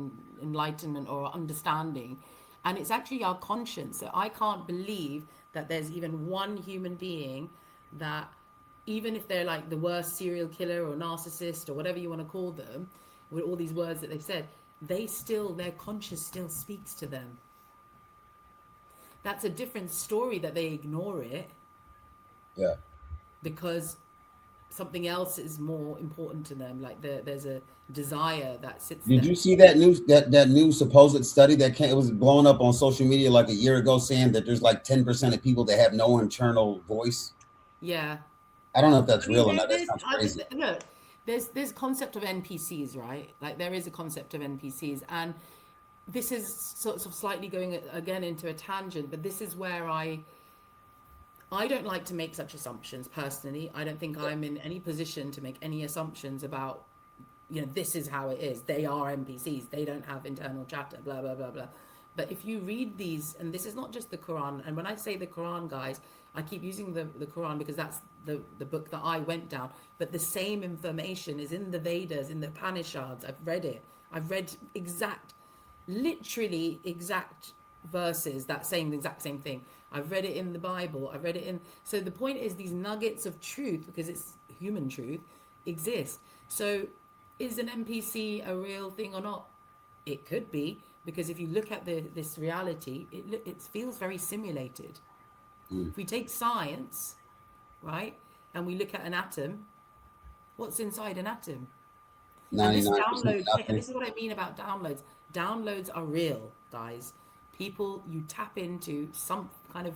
enlightenment or understanding, and it's actually our conscience. So I can't believe that there's even one human being that, even if they're like the worst serial killer or narcissist or whatever you want to call them, with all these words that they've said, their conscience still speaks to them. That's a different story that they ignore it Yeah. because something else is more important to them. Like, there's a desire that sits Did there. you see that new supposed study that came? It was blowing up on social media like a year ago, saying that there's like 10% of people that have no internal voice. Yeah. I don't know if that's I mean, real or not. That sounds crazy. look, there's concept of NPCs, right? Like, there is a concept of NPCs, and this is sort of slightly going again into a tangent, but this is where I don't like to make such assumptions personally. I don't think Yeah. I'm in any position to make any assumptions about, this is how it is. They are NPCs. They don't have internal chatter, blah, blah, blah, blah. But if you read these, and this is not just the Quran, and when I say the Quran, guys, I keep using the Quran because that's the book that I went down. But the same information is in the Vedas, in the Upanishads. I've read it. I've read literally exact verses that saying the exact same thing. I've read it in the Bible. I've read it in. So the point is, these nuggets of truth, because it's human truth, exist. So is an NPC a real thing or not? It could be, because if you look at this reality, it feels very simulated. If we take science, right, and we look at an atom, what's inside an atom? And this 99% download, and nothing. this is what I mean about downloads. Downloads are real, guys. People, you tap into some kind of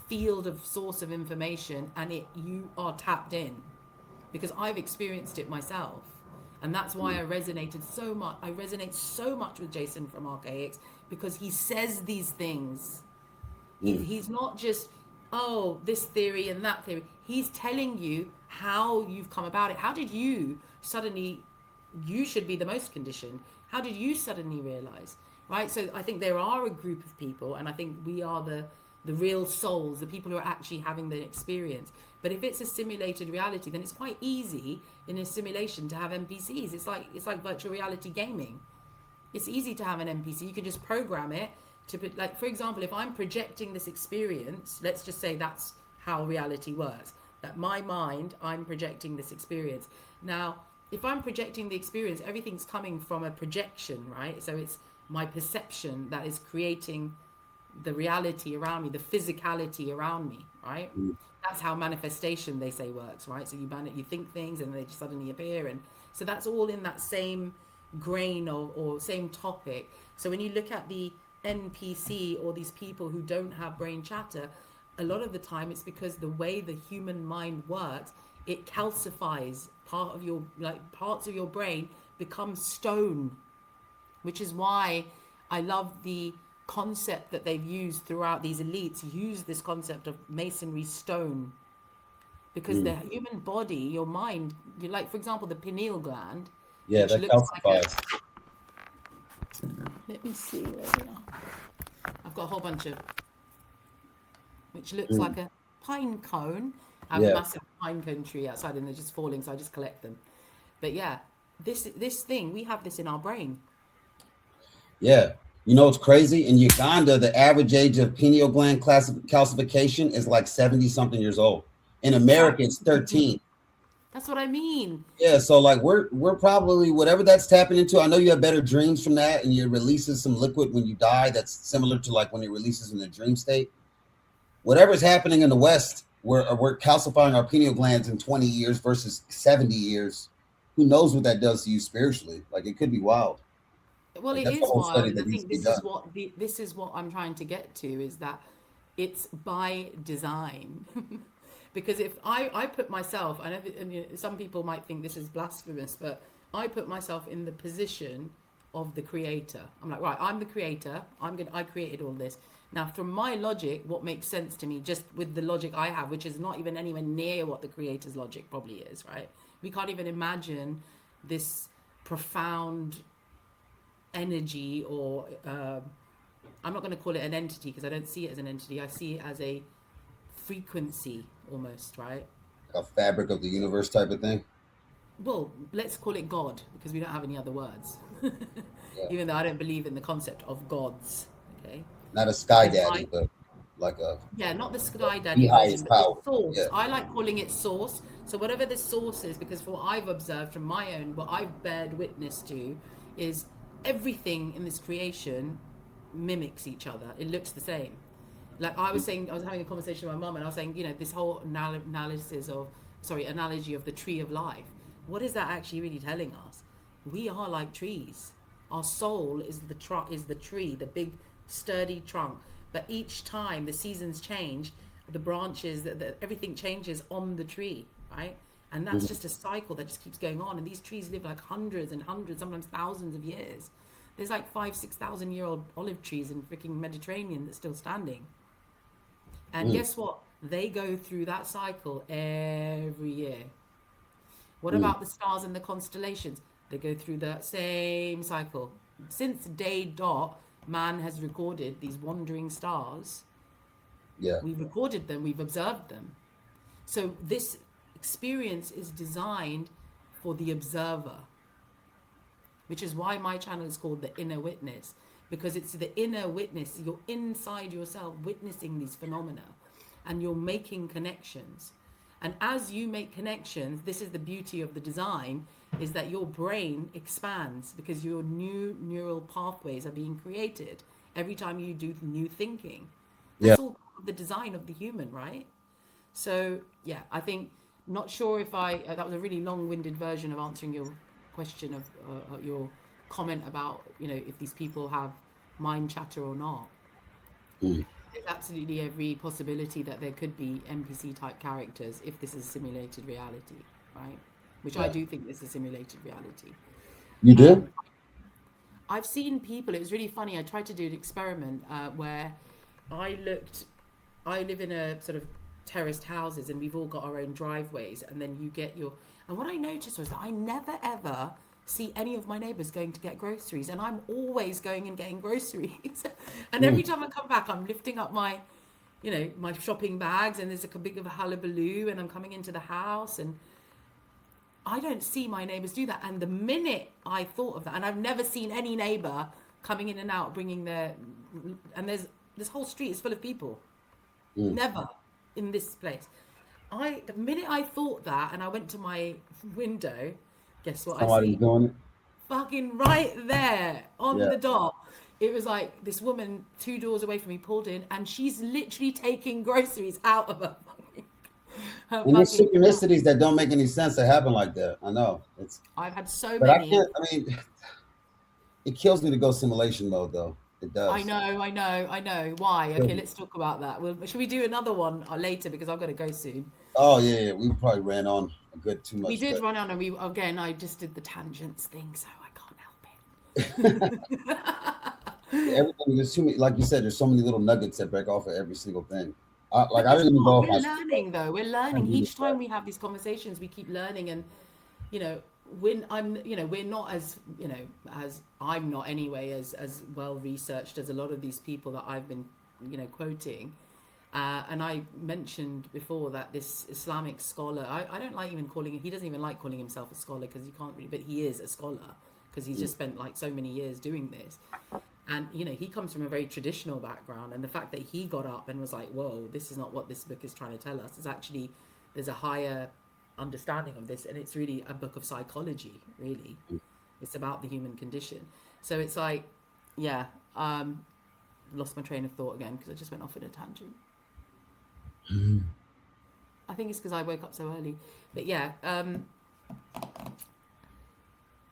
field of source of information, and you are tapped in, because I've experienced it myself. And that's why I resonated so much. I resonate so much with Jason from Archaics, because he says these things. He's not just, oh, this theory and that theory. He's telling you how you've come about it. How did you suddenly, you should be the most conditioned. How did you suddenly realize? Right? So I think there are a group of people, and I think we are the real souls, the people who are actually having the experience. But if it's a simulated reality, then it's quite easy in a simulation to have NPCs. It's like virtual reality gaming. It's easy to have an NPC. You can just program it to put, like, for example, if I'm projecting this experience, let's just say that's how reality works. That my mind, I'm projecting this experience. Now, if I'm projecting the experience, everything's coming from a projection, right? So it's my perception that is creating the reality around me, the physicality around me, right? That's how manifestation, they say, works, right? So you think things and they just suddenly appear, and so that's all in that same grain or same topic. So when you look at the NPC or these people who don't have brain chatter, a lot of the time it's because the way the human mind works, it calcifies parts of your brain become stone, which is why I love the concept that they've used throughout. These elites use this concept of masonry stone, because the human body, your mind, like, for example, the pineal gland, Yeah, which that looks like calcifies. let me see where we are. I've got a whole bunch of, which looks like a pine cone. I have a Yeah, massive pine cone tree outside, and they're just falling, so I just collect them. But yeah, this thing, we have this in our brain. yeah. You know, it's crazy. In Uganda, the average age of pineal gland calcification is like 70 something years old. In America, Exactly. it's 13. That's what I mean. Yeah, so like we're probably whatever that's tapping into. I know you have better dreams from that, and you releases some liquid when you die. That's similar to like when it releases in the dream state. Whatever's happening in the West, we're calcifying our pineal glands in 20 years versus 70 years. Who knows what that does to you spiritually? Like it could be wild. Well, Like it that's a is whole wild, study and I that needs think to be this is done. what this is what I'm trying to get to, is that it's by design. Because if I put myself, I know that, and, some people might think this is blasphemous, but I put myself in the position of the creator. I'm like, right, I'm the creator. I created all this. Now, from my logic, what makes sense to me, just with the logic I have, which is not even anywhere near what the creator's logic probably is, right? We can't even imagine this profound energy, or I'm not going to call it an entity, because I don't see it as an entity. I see it as a frequency almost, right? A fabric of the universe type of thing. Well, let's call it God, because we don't have any other words. Yeah, Even though I don't believe in the concept of gods, okay? not a sky Because daddy, but like yeah, not the Sky the Daddy version, highest but the power. source. Yeah. I like calling it source. So whatever the source is, because for what I've observed from my own, what I've bared witness to, is everything in this creation mimics each other. It looks the same. Like I was saying, I was having a conversation with my mum, and I was saying, this whole analogy of the tree of life. What is that actually really telling us? We are like trees. Our soul is the tree, the big sturdy trunk. But each time the seasons change, the branches, everything changes on the tree, right? And that's just a cycle that just keeps going on. And these trees live like hundreds and hundreds, sometimes thousands of years. There's like 5,000-6,000-year-old olive trees in freaking Mediterranean that's still standing. And Mm, guess what? They go through that cycle every year. What mm, about the stars and the constellations? They go through the same cycle. Since day dot, man has recorded these wandering stars. yeah. We've recorded them, we've observed them. So this experience is designed for the observer, which is why my channel is called The Inner Witness, because it's the inner witness. You're inside yourself witnessing these phenomena, and you're making connections. And as you make connections, this is the beauty of the design, is that your brain expands because your new neural pathways are being created every time you do new thinking. Yeah. That's all the design of the human, right? So yeah, I think, not sure if that was a really long-winded version of answering your question of your comment about, if these people have mind chatter or not. Mm. There's absolutely every possibility that there could be NPC type characters if this is simulated reality, right? Which I Yeah. do think this is simulated reality. You do? Um, I've seen people, it was really funny. I tried to do an experiment where I looked, I live in a sort of terraced houses and we've all got our own driveways. And then you get and what I noticed was that I never ever see any of my neighbors going to get groceries. And I'm always going and getting groceries. And every Mm. time I come back, I'm lifting up my shopping bags and there's a big of a hullabaloo and I'm coming into the house and I don't see my neighbors do that. And the minute I thought of that, and I've never seen any neighbor coming in and out, bringing and this whole street is full of people. Mm. Never in this place. The minute I thought that and I went to my window, guess what I Somebody's see? doing it. Fucking right there on Yeah. the dot. It was like this woman 2 doors away from me pulled in and she's literally taking groceries out of her And there's fucking. synchronicities that don't make any sense that happen like that. I know. I've had so But I many. can't, I mean, it kills me to go simulation mode though. It I does. know, I know, I know. Why? Kills Okay, me. let's talk about that. Should we do another one later because I've got to go soon. Oh yeah, yeah. We probably ran on a good too We much, did but run on, and I just did the tangents thing, so I everything there's too many. Like you said, there's so many little nuggets that break off of every single thing. But I guess didn't even what? go off We're my script. learning, though. We're I learning needed each that. time we have these conversations. We keep learning, and you know, when we're not as as I'm not anyway as well researched as a lot of these people that I've been quoting. And I mentioned before that this Islamic scholar, I don't like even calling he doesn't even like calling himself a scholar because he can't really, but he is a scholar because he's just spent like so many years doing this. And he comes from a very traditional background, and the fact that he got up and was like, whoa, this is not what this book is trying to tell us. It's actually, there's a higher understanding of this, and it's really a book of psychology, really. It's about the human condition. So it's like, yeah, lost my train of thought again because I just went off in a tangent. I think it's because I woke up so early. But yeah,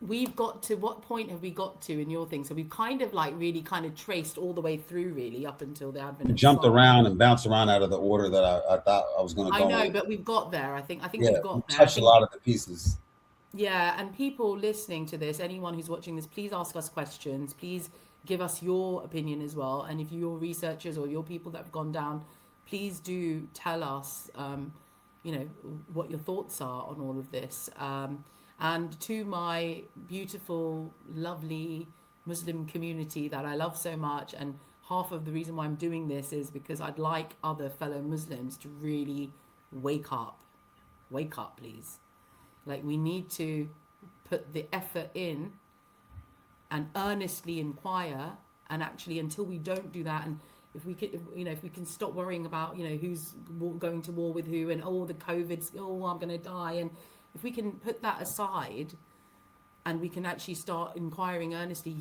we've got to, what point have we got to in your thing? So we've kind of like really kind of traced all the way through really up until the advent We of jumped science. around and bounced around out of the order that I thought I was going to I go know, in. but we've got there. I think Yeah, we've we got there. I touched a think, lot of the pieces. yeah, and people listening to this, anyone who's watching this, please ask us questions. Please give us your opinion as well. And if you're researchers or you're people that have gone down, please do tell us, what your thoughts are on all of this. And to my beautiful, lovely Muslim community that I love so much, and half of the reason why I'm doing this is because I'd like other fellow Muslims to really wake up. Wake up, please. Like, we need to put the effort in and earnestly inquire. And actually, until we don't do that, and if we can, if we can stop worrying about, who's going to war with who, and the COVID's, I'm going to die, and if we can put that aside, and we can actually start inquiring earnestly,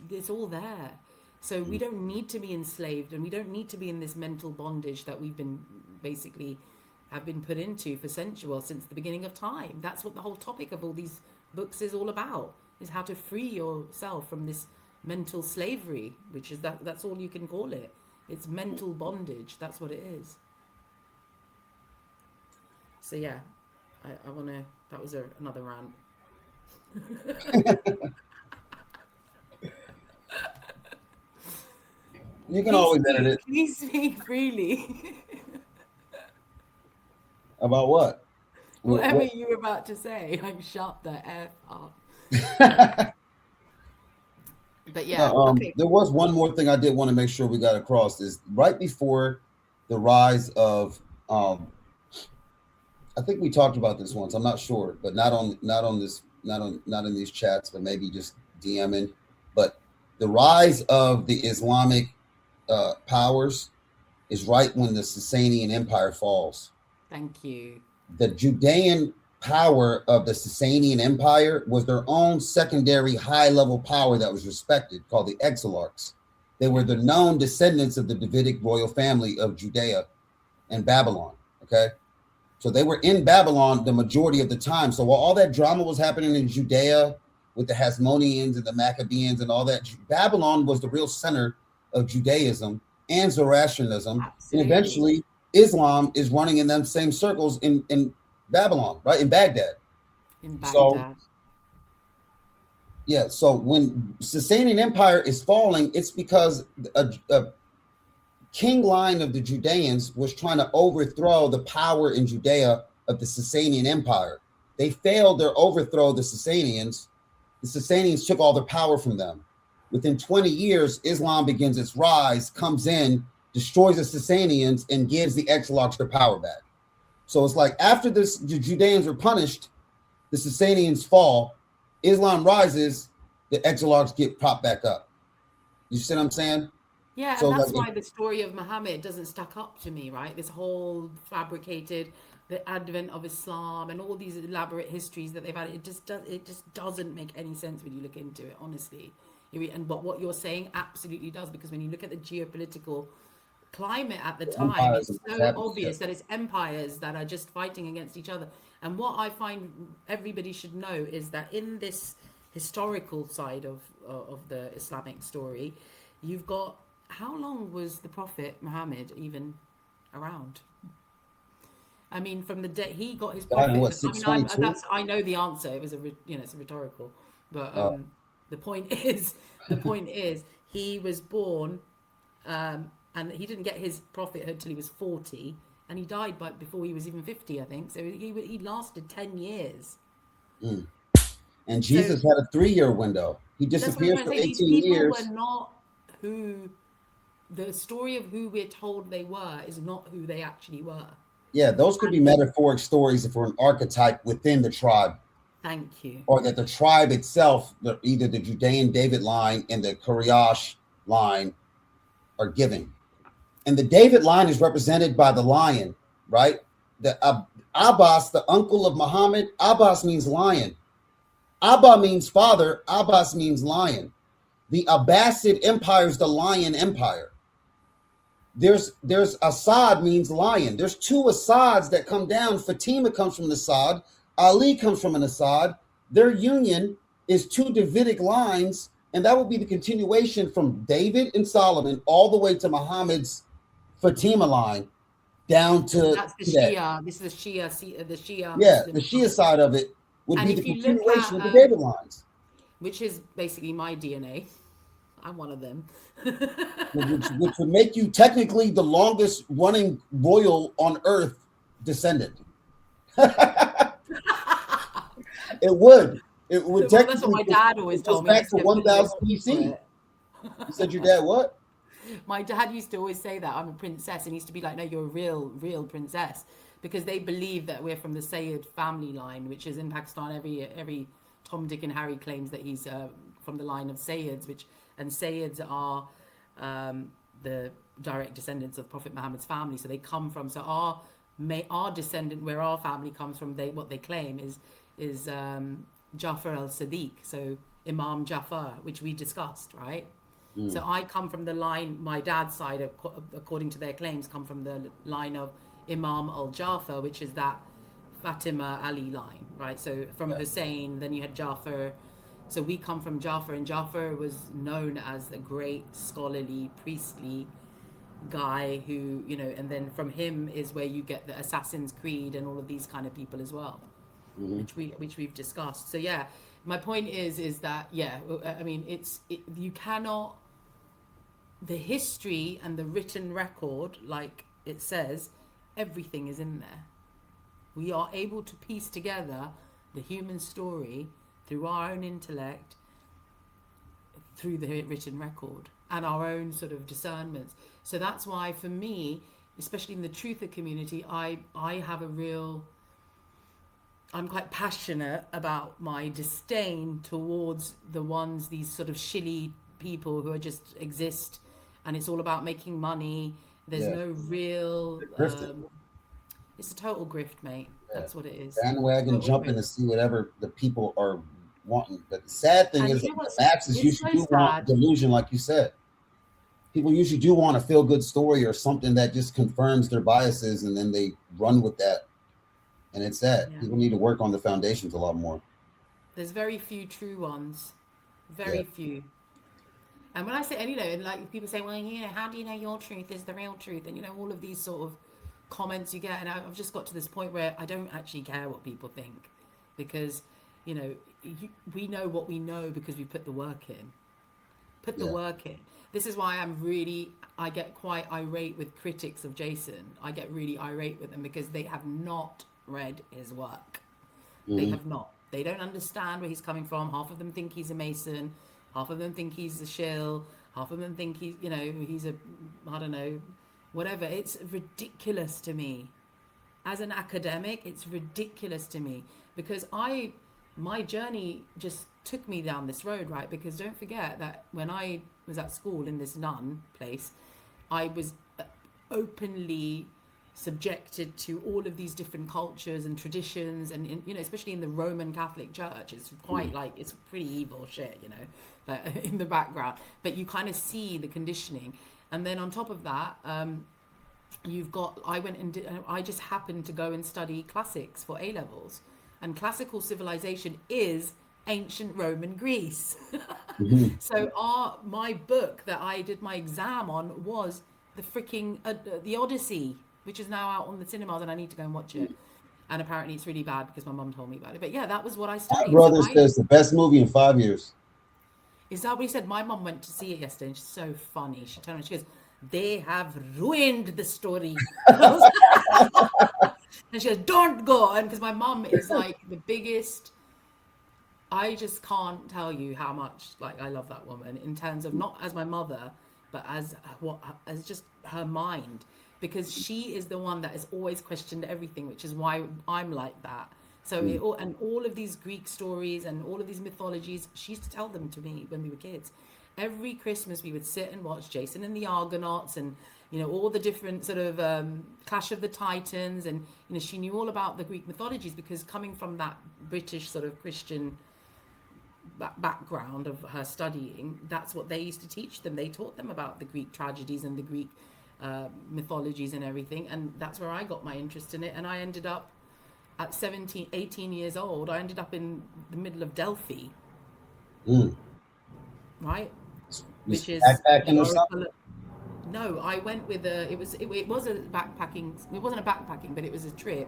it's all there. So we don't need to be enslaved, and we don't need to be in this mental bondage that we've been basically have been put into for centuries, since the beginning of time. That's what the whole topic of all these books is all about, is how to free yourself from this mental slavery, which is that's all you can call it. It's mental bondage. That's what it is. So yeah, I want to, that was another rant. You can always edit it. Please speak freely. About what? Whatever you were about to say, like, shut the F up. But yeah, No, okay. there was one more thing I did want to make sure we got across is right before the rise of I think we talked about this once. I'm not sure, but not in these chats, but maybe just DMing. But the rise of the Islamic powers is right when the Sasanian Empire falls. Thank you. the Judean power of the Sasanian Empire was their own secondary high-level power that was respected, called the Exilarchs. They were the known descendants of the Davidic royal family of Judea and Babylon. Okay. So they were in Babylon the majority of the time. So while all that drama was happening in Judea with the Hasmoneans and the Maccabees and all that, Babylon was the real center of Judaism and Zoroastrianism. And Absolutely. eventually Islam is running in them same circles in Babylon, right? In Baghdad. In So Baghdad. yeah, so when Sasanian Empire is falling, it's because a king line of the Judeans was trying to overthrow the power in Judea of the Sasanian Empire. They failed their overthrow of the Sasanians. The Sasanians took all their power from them. Within 20 years, Islam begins its rise, comes in, destroys the Sasanians, and gives the Exilarchs their power back. So it's like after this, the Judeans are punished, the Sasanians fall, Islam rises, the Exilarchs get propped back up. You see what I'm saying? Yeah, So and like that's why the story of Muhammad doesn't stack up to me, right? This whole fabricated, the advent of Islam and all these elaborate histories that they've had, it just doesn't make any sense when you look into it, honestly. And but what you're saying absolutely does, because when you look at the geopolitical climate at the time, empires it's and what's so happening. obvious that it's empires that are just fighting against each other. And what I find everybody should know is that in this historical side of the Islamic story, you've got, how long was the Prophet Muhammad even around? I mean, from the day he got his Died in what, prophethood. I mean, six 22? I know the answer. It was it's a rhetorical, but Uh, the point is, the point is, he was born, and he didn't get his prophethood till he was 40, and he died before he was even 50, I think. So he lasted 10 years. mm. And So Jesus had a 3-year window. He that's what I'm disappears trying to for say. These 18 people were years. not who the story of who we're told they were is not who they actually were. Yeah, those could be And metaphoric stories for an archetype within the tribe, thank you. or that the tribe itself, either the Judean David line and the Quraysh line, are giving. And the David line is represented by the lion, right? The Abbas, the uncle of Muhammad, Abbas means lion. Abba means father, Abbas means lion. The Abbasid Empire is the lion empire. There's Assad means lion. There's two Assads that come down. Fatima comes from an Assad. Ali comes from an Assad. Their union is two Davidic lines, and that will be the continuation from David and Solomon all the way to Muhammad's Fatima line down And to that's the today. Shia. This is the Shia Yeah, the Muslim Shia side. side of it would And be the if you look continuation at, of the David lines, which is basically my DNA, I'm one of them. which would make you technically the longest running royal on earth descendant. It would. It would Well, that's what technically my because dad it always goes told me, and I back used to to get really 1000 annoyed for BC. it. You said your dad what? My dad used to always say that I'm a princess, and he used to be like, "No, you're a real princess," because they believe that we're from the Sayyid family line, which is in Pakistan. Every Tom, Dick, and Harry claims that he's from the line of Sayyids, and Sayyids are the direct descendants of Prophet Muhammad's family. So they come from, so our descendant, where our family comes from, what they claim is Jafar al-Sadiq, so Imam Jafar, which we discussed, right? Mm, So I come from the line, my dad's side, according to their claims, come from the line of Imam al-Jafar, which is that Fatima Ali line, right? So from yeah, Hussein, then you had Jafar. So we come from Jafar, and Jafar was known as a great scholarly, priestly guy who, and then from him is where you get the Assassin's Creed and all of these kind of people as well, mhm. which we've discussed. So yeah, my point is that, yeah, I mean, you cannot, the history and the written record, like it says, everything is in there. We are able to piece together the human story through our own intellect, through the written record, and our own sort of discernments. So that's why, for me, especially in the truther community, I have a real, I'm quite passionate about my disdain towards these sort of shilly people who are just exist, and it's all about making money. There's Yeah, no real Christian. It's a total grift, mate. Yeah. That's what it is. Bandwagon Total jumping grift. to see whatever the people are wanting. But the sad thing And is you that know the what's masses it's usually so do want sad. delusion, like you said. People usually do want a feel good story or something that just confirms their biases, and then they run with that. And it's sad. Yeah. People need to work on the foundations a lot more. There's very few true ones. Yeah. Very few. And when I say, and you know, and like people say, well, you know, how do you know your truth is the real truth? And you know, all of these sort of comments you get. And I've just got to this point where I don't actually care what people think because, you know, we know what we know because we put the work in. Put the Yeah. work in. This is why I get quite irate with critics of Jason. I get really irate with them because they have not read his work. They Hmm. have not. They don't understand where he's coming from. Half of them think he's a Mason. Half of them think he's a shill. Half of them think he's, you know, he's a, I don't know, whatever. It's ridiculous to me. As an academic, it's ridiculous to me because my journey just took me down this road, right? Because don't forget that when I was at school in this nun place, I was openly subjected to all of these different cultures and traditions and you know, especially in the Roman Catholic Church, it's quite like it's pretty evil shit, you know, like, in the background, but you kind of see the conditioning. And then on top of that, you've got I went and I just happened to go and study classics for A levels, and classical civilization is ancient Roman Greece. Hmm. So my book that I did my exam on was the freaking the Odyssey, which is now out on the cinemas, and I need to go and watch it. And apparently it's really bad because my mum told me about it. But yeah, that was what I My studied. So brother I says the best movie in 5 years. is that what he said? My mum went to see it yesterday, and she's so funny. She told me, she goes, "They have ruined the story." And she goes, "Don't go," and because my mum is like the biggest. I just can't tell you how much like I love that woman in terms of not as my mother, but as what as just her mind, because she is the one that has always questioned everything, which is why I'm like that. So Mm. and all of these Greek stories and all of these mythologies, she used to tell them to me when we were kids. Every Christmas we would sit and watch Jason and the Argonauts and you know all the different sort of Clash of the Titans, and you know she knew all about the Greek mythologies because coming from that British sort of Christian background of her studying, that's what they used to teach them. They taught them about the Greek tragedies and the Greek mythologies and everything. And that's where I got my interest in it. And I ended up at 17, 18 years old, I ended up in the middle of Delphi, Mm. right? You Which is the backpacking or something? oracle. No, I went with a. It was a backpacking. It wasn't a backpacking, but it was a trip,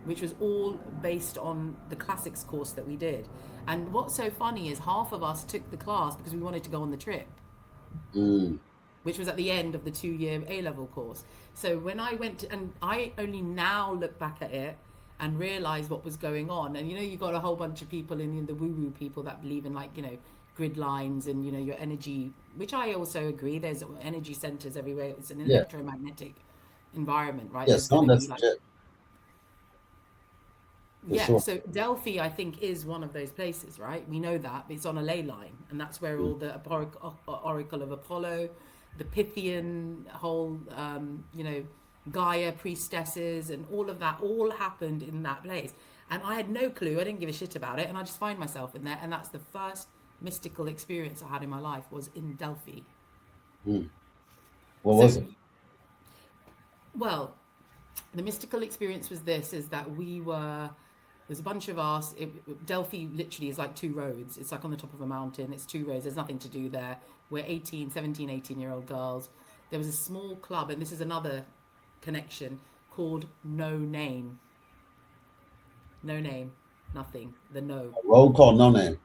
which was all based on the classics course that we did. And what's so funny is half of us took the class because we wanted to go on the trip, Mm. which was at the end of the 2 year A level course. So when I went to, and I only now look back at it and realize what was going on. And you know, you got a whole bunch of people in the woo woo people that believe in like, you know, grid lines and, you know, your energy, which I also agree. There's energy centers everywhere. It's an Yeah. electromagnetic environment, right? Yeah. There's going Some to be that's like, legit for yeah, sure. so Delphi, I think, is one of those places, right? We know that it's on a ley line, and that's where Mm. all the oracle of Apollo, the Pythian whole, you know, Gaia priestesses, and all of that all happened in that place. And I had no clue. I didn't give a shit about it, and I just find myself in there. And that's the first mystical experience I had in my life was in Delphi. Mm. What was So, it? well, the mystical experience was this: is that we were there's a bunch of us. Delphi literally is like two roads. It's like on the top of a mountain. It's two roads. There's nothing to do there. We're 18, 17, 18-year-old girls. There was a small club, and this is another connection, called No Name. No Name. Nothing. The no. A road called No Name.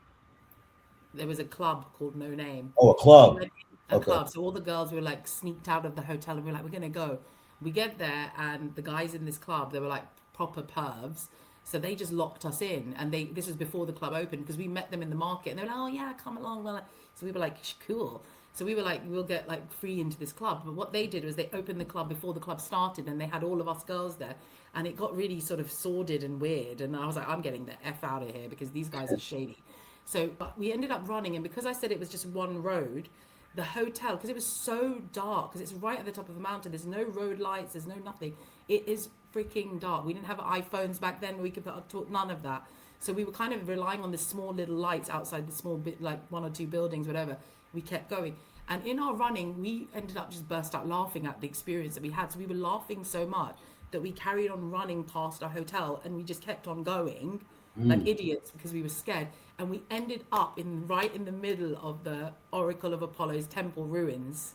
There was a club called No Name. Oh, a We club. went a Okay. club. So all the girls were like sneaked out of the hotel and we are like, we're gonna go. We get there and the guys in this club, they were like proper pervs. So they just locked us in, and this was before the club opened because we met them in the market and they were like, oh yeah, come along. Well, so we were like, cool. So we were like, we'll get like free into this club. But what they did was they opened the club before the club started, and they had all of us girls there, and it got really sort of sordid and weird. And I was like, I'm getting the F out of here because these guys are shady. So but we ended up running, and because I said it was just one road, the hotel, because it was so dark, because it's right at the top of a mountain, there's no road lights, there's no nothing. It is freaking dark. We didn't have iPhones back then. We could put none of that. So we were kind of relying on the small little lights outside the small bit, like 1 or 2 buildings, whatever. We kept going. And in our running, we ended up just burst out laughing at the experience that we had. So we were laughing so much that we carried on running past our hotel, and we just kept on going like idiots because we were scared. And we ended up right in the middle of the Oracle of Apollo's temple ruins.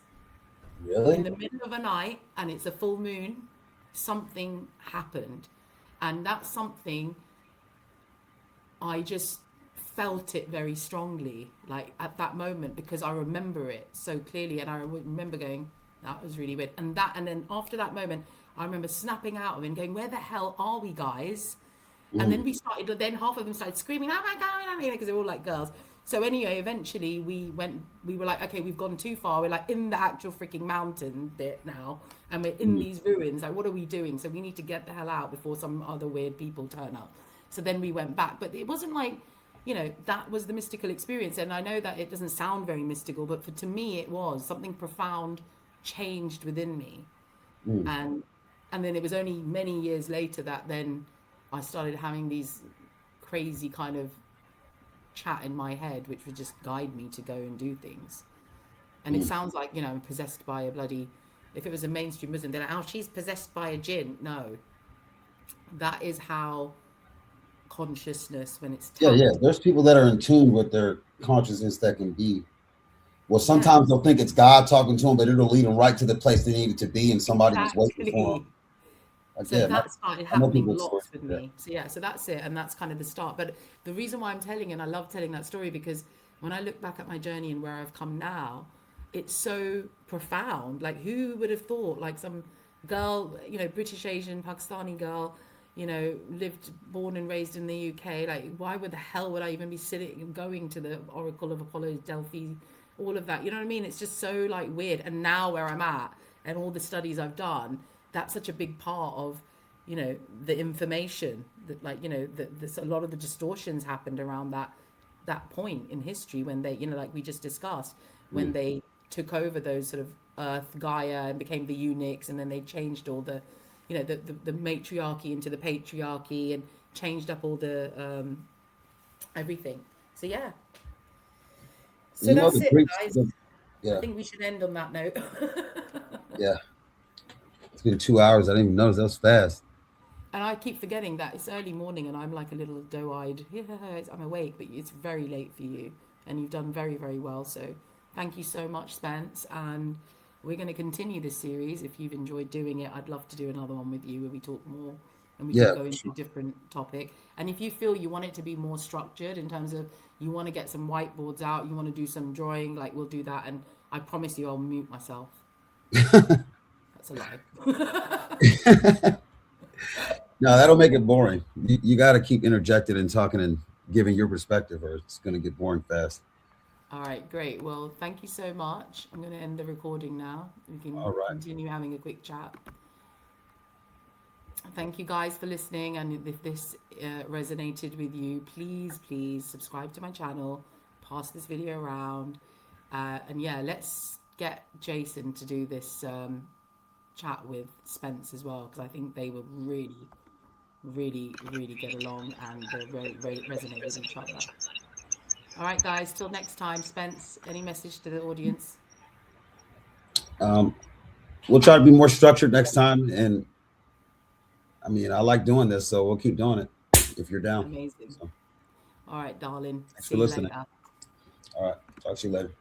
Really? In the middle of a night, and it's a full moon, something happened. And that's something, I just felt it very strongly, like at that moment, because I remember it so clearly. And I remember going, that was really weird. And then after that moment, I remember snapping out of it and going, where the hell are we, guys? And then half of them started screaming, oh my God, because they're all like girls. So anyway, eventually we were like, okay, we've gone too far. We're like in the actual freaking mountain bit now. And we're in these ruins. Like, what are we doing? So we need to get the hell out before some other weird people turn up. So then we went back. But it wasn't like, that was the mystical experience. And I know that it doesn't sound very mystical, but to me, it was something profound changed within me. And then it was only many years later that then I started having these crazy kind of chat in my head, which would just guide me to go and do things. And it sounds like, I'm possessed by a bloody, if it was a mainstream Muslim, they're like, oh, she's possessed by a jinn. No, that is how consciousness, when it's tapped. Yeah. There's people that are in tune with their consciousness that can be. Well, sometimes they'll think it's God talking to them, but it'll lead them right to the place they needed to be, and somebody was waiting for them. So that started happening lots with me. So that's it. And that's kind of the start. But the reason why I'm telling, and I love telling that story, because when I look back at my journey and where I've come now, it's so profound. Like, who would have thought, like, some girl, British Asian, Pakistani girl, born and raised in the UK. Like, why would the hell would I even be sitting and going to the Oracle of Apollo, Delphi, all of that? You know what I mean? It's just so like weird. And now where I'm at and all the studies I've done, that's such a big part of, the information that, like, a lot of the distortions happened around that point in history when they, like we just discussed, when they took over those sort of Earth, Gaia, and became the eunuchs, and then they changed all the, the matriarchy into the patriarchy and changed up all the everything. So yeah. So that's it, guys. I think we should end on that note. Yeah. It's been 2 hours. I didn't even notice. That was fast. And I keep forgetting that it's early morning and I'm like a little doe-eyed. Yeah, I'm awake, but it's very late for you. And you've done very, very well. So thank you so much, Spence. And we're going to continue this series. If you've enjoyed doing it, I'd love to do another one with you where we talk more and we can go into a different topic. And if you feel you want it to be more structured in terms of you want to get some whiteboards out, you want to do some drawing, like, we'll do that. And I promise you I'll mute myself. That's a lie. No, that'll make it boring. You got to keep interjecting and talking and giving your perspective, or it's going to get boring fast. All right, great. Well, thank you so much. I'm going to end the recording now. We can continue having a quick chat. Thank you guys for listening. And if this resonated with you, please subscribe to my channel, pass this video around. And yeah, let's get Jason to do this chat with Spence as well, because I think they will really get along and resonate with each other. All right, guys, till next time. Spence, any message to the audience? We'll try to be more structured next time, and I mean, I like doing this, so we'll keep doing it if you're down. Amazing. So. All right, darling. Thanks for listening. Later. All right, talk to you later.